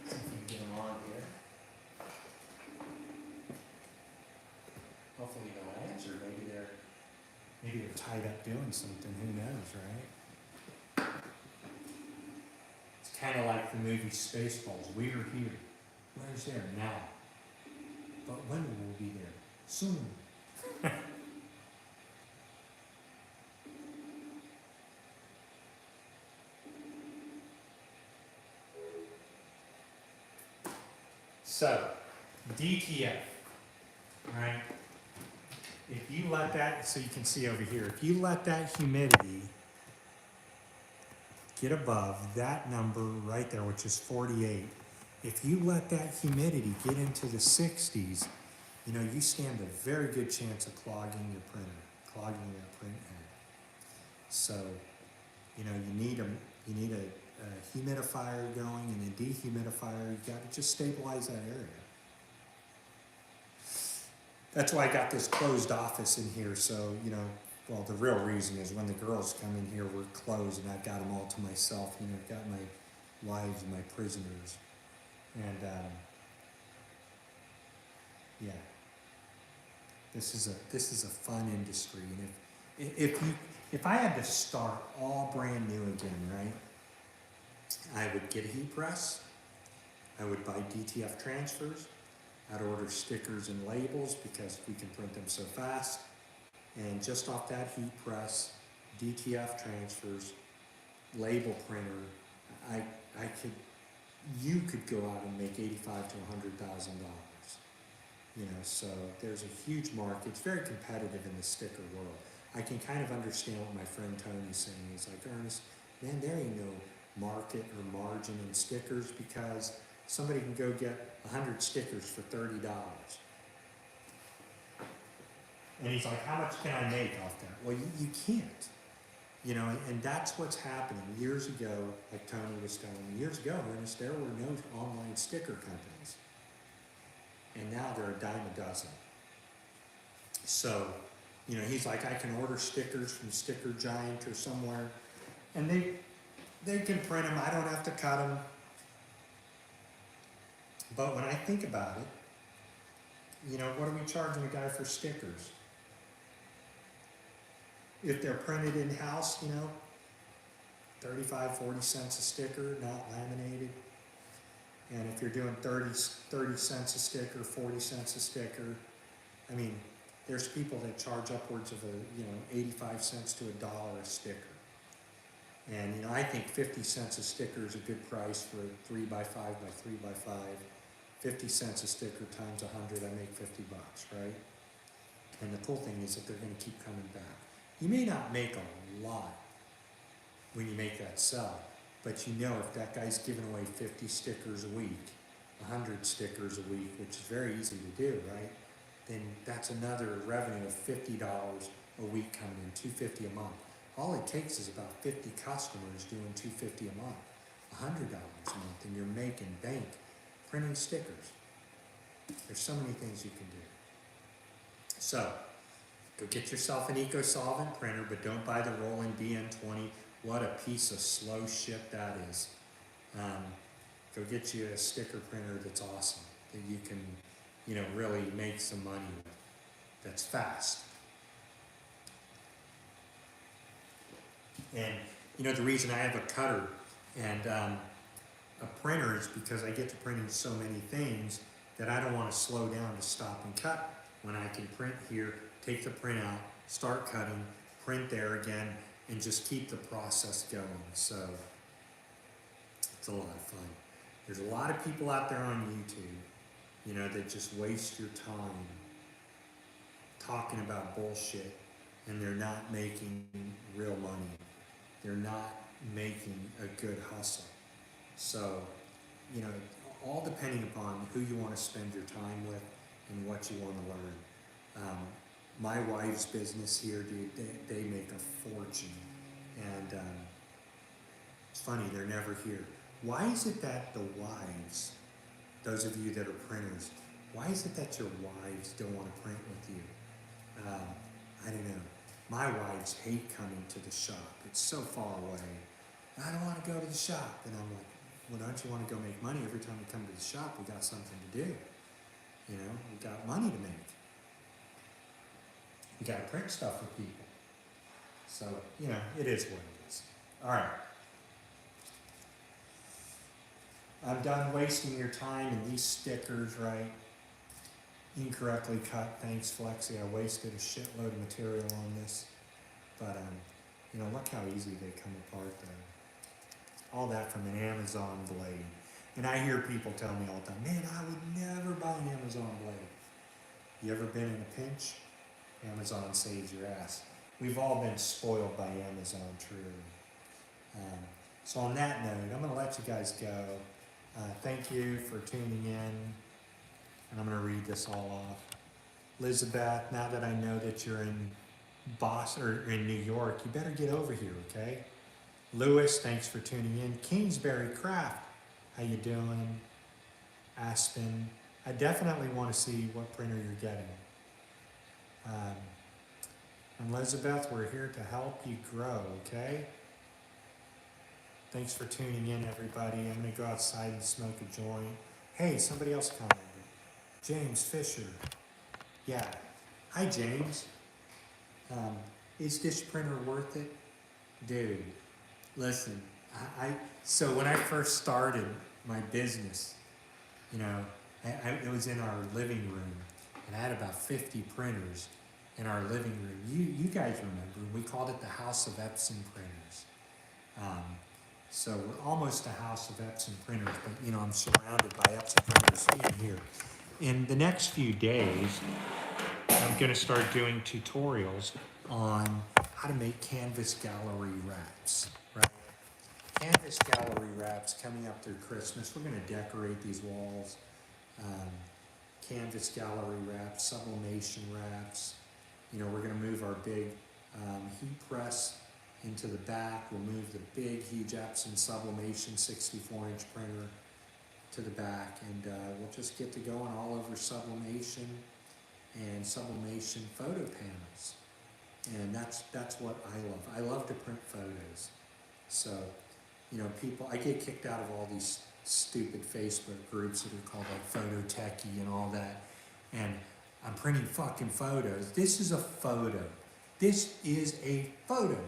See if we can get him on here. Hopefully they'll answer. Maybe they're tied up doing something. Who knows, right? It's kind of like the movie Spaceballs. We are here. Where's there? Now. But when will we be there? Soon. So, DTF, right? If you let that, so you can see over here, if you let that humidity get above that number right there, which is 48, if you let that humidity get into the 60s, you know, you stand a very good chance of clogging your printer, clogging that print head. So, you know, you need a humidifier going and a dehumidifier. You got to just stabilize that area. That's why I got this closed office in here. So, you know, well, the real reason is when the girls come in here, we're closed and I've got them all to myself. You know, I've got my wives and my prisoners. And, yeah, this is a fun industry. And if I had to start all brand new again, right, I would get a heat press. I would buy DTF transfers. I'd order stickers and labels because we can print them so fast. And just off that heat press, DTF transfers, label printer, you could go out and make $85,000 to $100,000. You know, so there's a huge market. It's very competitive in the sticker world. I can kind of understand what my friend Tony's saying. He's like, Ernest, man, there ain't no market or margin in stickers because somebody can go get 100 stickers for $30. And he's like, how much can I make off that? Well, you can't. You know, and that's what's happening. Years ago, like Tony was telling me, years ago, Ernest, there were no online sticker companies. And now there are a dime a dozen. So, you know, he's like, I can order stickers from Sticker Giant or somewhere, and they can print them. I don't have to cut them. But when I think about it, you know, what are we charging a guy for stickers? If they're printed in-house, you know, 35, 40 cents a sticker, not laminated. And if you're doing 30 cents a sticker, 40 cents a sticker, I mean, there's people that charge upwards of 85 cents to $1 a sticker. And, you know, I think 50 cents a sticker is a good price for a 3x5 by 3x5. 50 cents a sticker times 100, I make $50, right? And the cool thing is that they're going to keep coming back. You may not make a lot when you make that sell, but you know if that guy's giving away 50 stickers a week, 100 stickers a week, which is very easy to do, right? Then that's another revenue of $50 a week coming in, $250 a month. All it takes is about 50 customers doing $250 a month, $100 a month, and you're making bank printing stickers. There's so many things you can do. So, go get yourself an eco-solvent printer, but don't buy the Roland BN20. What a piece of slow shit that is. Go get you a sticker printer that's awesome, that you can, you know, really make some money with, that's fast. And, you know, the reason I have a cutter and a printer is because I get to printing so many things that I don't want to slow down to stop and cut. When I can print here, take the print out, start cutting, print there again, and just keep the process going. So it's a lot of fun. There's a lot of people out there on YouTube, you know, that just waste your time talking about bullshit, and they're not making real money. They're not making a good hustle. So, you know, all depending upon who you want to spend your time with and what you want to learn. My wife's business here, dude, they make a fortune. And funny, they're never here. Why is it that the wives, those of you that are printers, why is it that your wives don't want to print with you? I don't know. My wives hate coming to the shop. It's so far away. I don't want to go to the shop. And I'm like, well, don't you want to go make money every time you come to the shop? We got something to do. You know, we got money to make. We got to print stuff for people. So, you know, it is what it is. All right. I'm done wasting your time in these stickers, right? Incorrectly cut. Thanks, Flexi. I wasted a shitload of material on this. But, you know, look how easy they come apart, though. All that from an Amazon blade. And I hear people tell me all the time, man, I would never buy an Amazon blade. You ever been in a pinch? Amazon saves your ass. We've all been spoiled by Amazon, truly. So on that note, I'm going to let you guys go. Thank you for tuning in. And I'm going to read this all off. Elizabeth, now that I know that you're in Boston or in New York, you better get over here, okay? Lewis, thanks for tuning in. Kingsbury Craft, how you doing? Aspen, I definitely want to see what printer you're getting. And Elizabeth, we're here to help you grow, okay? Thanks for tuning in, everybody. I'm going to go outside and smoke a joint. Hey, somebody else commented. James Fisher. Yeah. Hi, James. Is this printer worth it? Dude, listen, so when I first started my business, you know, it was in our living room, and I had about 50 printers in our living room. You guys remember, we called it the House of Epson Printers. So we're almost a House of Epson Printers, but you know, I'm surrounded by Epson printers in here. In the next few days, I'm gonna start doing tutorials on how to make canvas gallery wraps, right? Canvas gallery wraps coming up through Christmas. We're gonna decorate these walls. Canvas gallery wraps, sublimation wraps. You know, we're gonna move our big heat press into the back. We'll move the big, huge Epson sublimation 64-inch printer to the back, and we'll just get to going all over sublimation and sublimation photo panels. And that's what I love. I love to print photos. So, you know, people, I get kicked out of all these stupid Facebook groups that are called like Photo Techie and all that. And I'm printing fucking photos. This is a photo. This is a photo.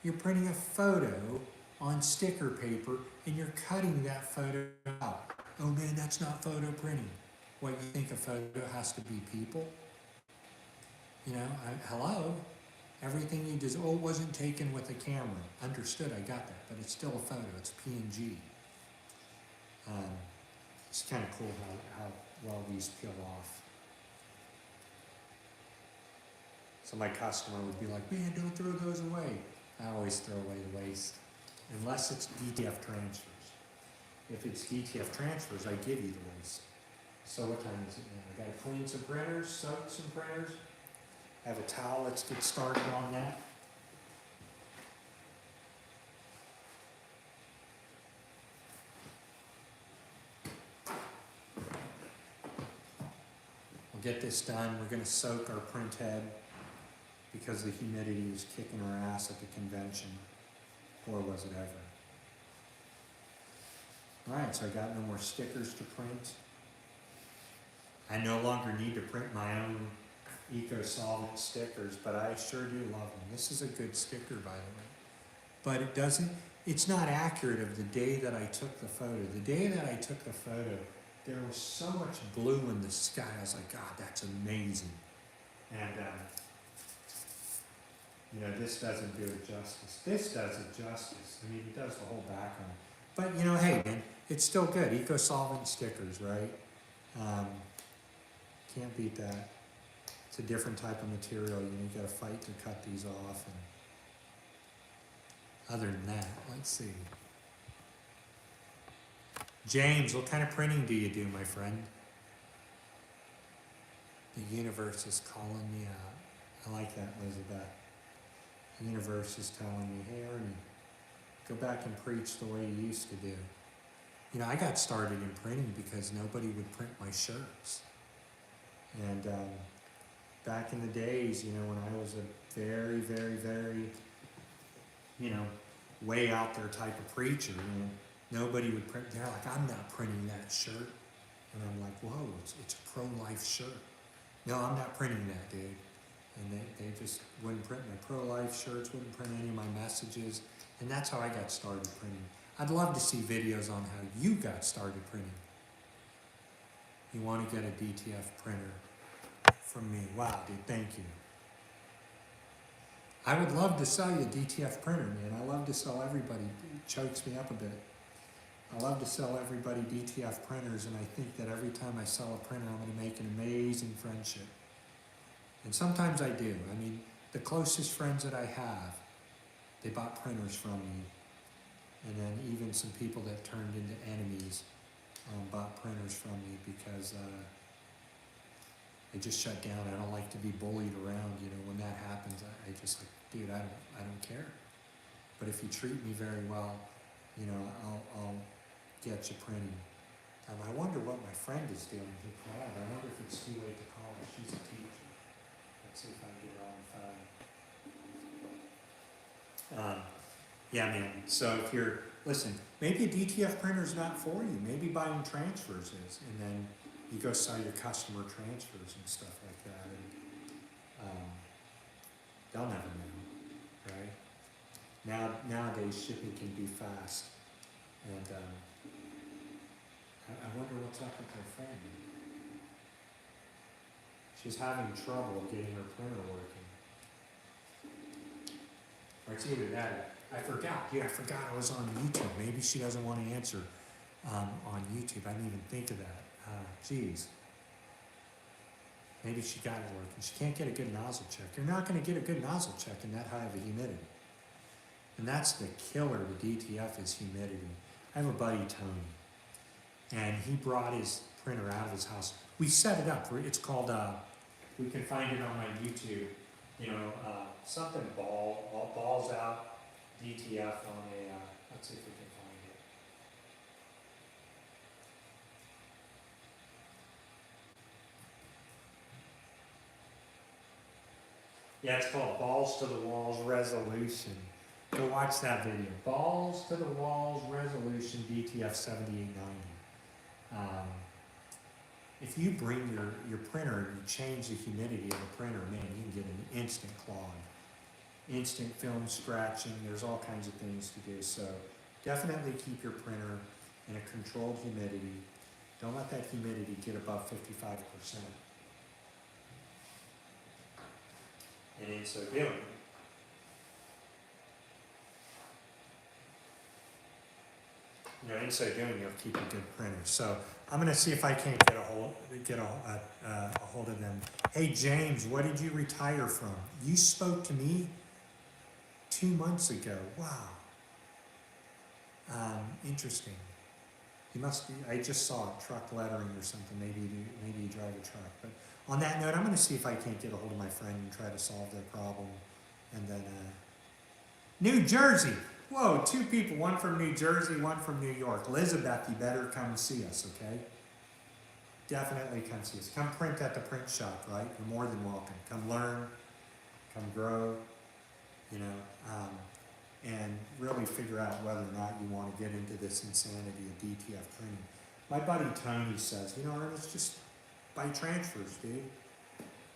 You're printing a photo on sticker paper and you're cutting that photo out. Oh man, that's not photo printing. What, you think a photo has to be people? You know, hello? Everything you do, oh, it wasn't taken with a camera. Understood, I got that, but it's still a photo, it's PNG. It's kind of cool how well these peel off. So my customer would be like, man, don't throw those away. I always throw away the waste, unless it's DTF transfers. If it's DTF transfers, I give you the waste. So what time is it now? I gotta clean some printers, soak some printers. I have a towel, let's get started on that. We'll get this done. We're gonna soak our print head because the humidity was kicking our ass at the convention. Or was it ever? All right, so I got no more stickers to print. I no longer need to print my own eco-solvent stickers, but I sure do love them. This is a good sticker, by the way. But it doesn't, it's not accurate of the day that I took the photo. The day that I took the photo, there was so much blue in the sky. I was like, God, that's amazing. And, you know, this doesn't do it justice. This does it justice. I mean, it does the whole background. But, you know, hey, man, it's still good. Eco-solvent stickers, right? Can't beat that. It's a different type of material. You know, you got to fight to cut these off. And other than that, let's see. James, what kind of printing do you do, my friend? The universe is calling me out. I like that, Elizabeth. The universe is telling me, hey, Ernie, Go back and preach the way you used to do. You know, I got started in printing because nobody would print my shirts. And back in the days, you know, when I was a very, very, very, you know, way out there type of preacher, you know, nobody would print. They're like, I'm not printing that shirt. And I'm like, whoa, it's a pro-life shirt. No, I'm not printing that, dude. And they just wouldn't print my pro-life shirts, wouldn't print any of my messages. And that's how I got started printing. I'd love to see videos on how you got started printing. You want to get a DTF printer from me. Wow, dude, thank you. I would love to sell you a DTF printer, man. I love to sell everybody. It chokes me up a bit. I love to sell everybody DTF printers, and I think that every time I sell a printer, I'm going to make an amazing friendship. And sometimes I do. I mean, the closest friends that I have, they bought printers from me. And then even some people that turned into enemies bought printers from me because they just shut down. I don't like to be bullied around. You know, when that happens, I just like, dude, I don't care. But if you treat me very well, you know, I'll get you printing. I wonder what my friend is doing who called. I wonder if it's too late to call her. She's a teacher. Let's see if I can get her on the phone. Yeah, man. So if you're, listen, maybe a DTF printer is not for you. Maybe buying transfers is. And then you go sell your customer transfers and stuff like that. And they'll never know, right? Nowadays, shipping can be fast. And I wonder what's up with her friend. She's having trouble getting her printer working. Or it's either that. I forgot. Yeah, I forgot I was on YouTube. Maybe she doesn't want to answer on YouTube. I didn't even think of that. Geez. Maybe she got it working. She can't get a good nozzle check. You're not going to get a good nozzle check in that high of a humidity. And that's the killer to DTF is humidity. I have a buddy, Tony, and he brought his printer out of his house. We set it up. It's called, we can find it on my YouTube, you know, something balls out DTF on a, let's see if we can find it. Yeah, it's called Balls to the Walls Resolution. Go watch that video. Balls to the Walls Resolution DTF 7890. If you bring your printer and you change the humidity of the printer, man, you can get an instant clog. Instant film scratching, there's all kinds of things to do. So definitely keep your printer in a controlled humidity. Don't let that humidity get above 55%. And in so doing, you'll keep a good printer. So I'm going to see if I can't get a hold of them. Hey James, what did you retire from? You spoke to me 2 months ago. Wow. Interesting. You must be. I just saw it, truck lettering or something. Maybe you drive a truck. But on that note, I'm going to see if I can't get a hold of my friend and try to solve their problem. And then New Jersey. Whoa, 2 people, one from New Jersey, one from New York. Elizabeth, you better come see us, okay? Definitely come see us. Come print at the print shop, right? You're more than welcome. Come learn, come grow, you know, and really figure out whether or not you want to get into this insanity of DTF printing. My buddy Tony says, you know, Ernest, just buy transfers, dude.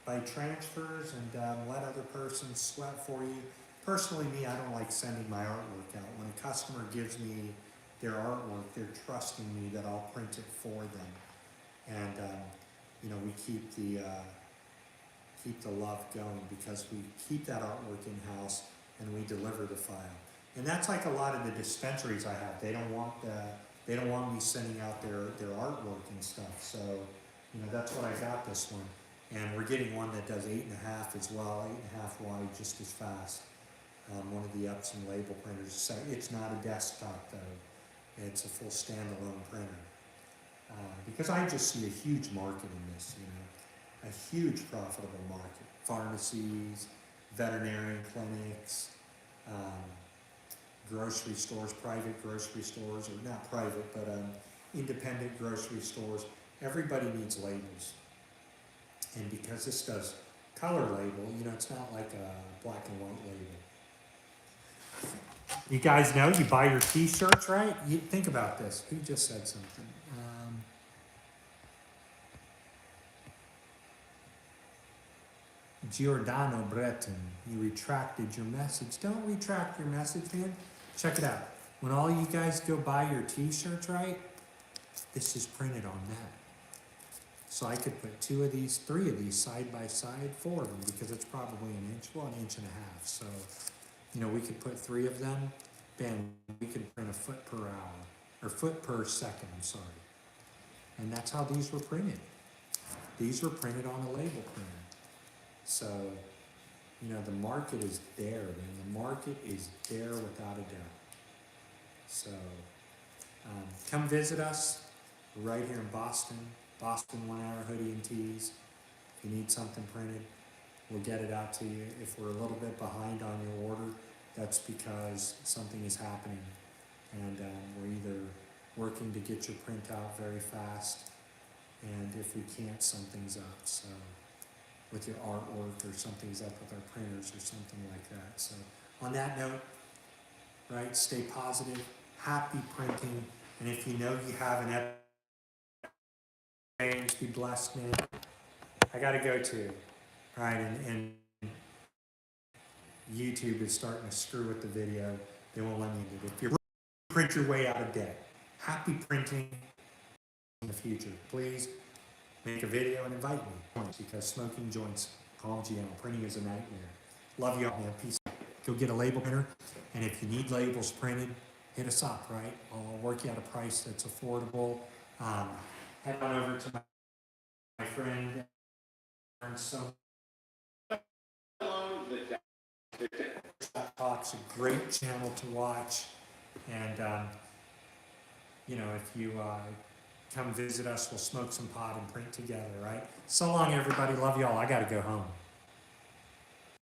Buy transfers and let other persons sweat for you. Personally, me, I don't like sending my artwork out. When a customer gives me their artwork, they're trusting me that I'll print it for them. And, you know, we keep the love going because we keep that artwork in-house and we deliver the file. And that's like a lot of the dispensaries I have. They don't want me sending out their artwork and stuff. So, you know, that's what I got this one. And we're getting one that does 8.5 as well, 8.5 wide, just as fast. One of the Epson label printers. So it's not a desktop though. It's a full standalone printer. Because I just see a huge market in this, you know, a huge profitable market. Pharmacies, veterinarian clinics, grocery stores, private grocery stores, or not private, but independent grocery stores. Everybody needs labels. And because this does color label, you know, it's not like a black and white label. You guys know you buy your t-shirts, right? You think about this. Who just said something? Giordano Breton, you retracted your message. Don't retract your message, man. Check it out. When all you guys go buy your t-shirts, right? This is printed on that. So I could put 2 of these, 3 of these side by side, 4 of them, because it's probably an inch, well, an inch and a half. So, you know, we could put 3 of them. Bam, we could print a foot per hour, or foot per second, I'm sorry. And that's how these were printed. These were printed on a label printer. So, you know, the market is there, man. The market is there without a doubt. So, come visit us. We're right here in Boston. Boston 1 Hour Hoodie and Tees. If you need something printed, we'll get it out to you. If we're a little bit behind on your order, that's because something is happening. And we're either working to get your print out very fast, and if we can't, something's up. So, with your artwork, or something's up with our printers or something like that. So on that note, right, stay positive, happy printing, and if you know you have an epic, be blessed, man. I gotta go too, right, and YouTube is starting to screw with the video. They won't let me do it. If you print your way out of debt, happy printing in the future. Please make a video and invite me, because smoking joints calms you out. Printing is a nightmare. Love you all, man. Peace out. Go get a label printer, and if you need labels printed, hit us up, right? I'll work you out a price that's affordable. Head on over to my friend, so Talk's a great channel to watch, and you know, if you come visit us, we'll smoke some pot and print together, right? So long, everybody. Love y'all. I gotta go home.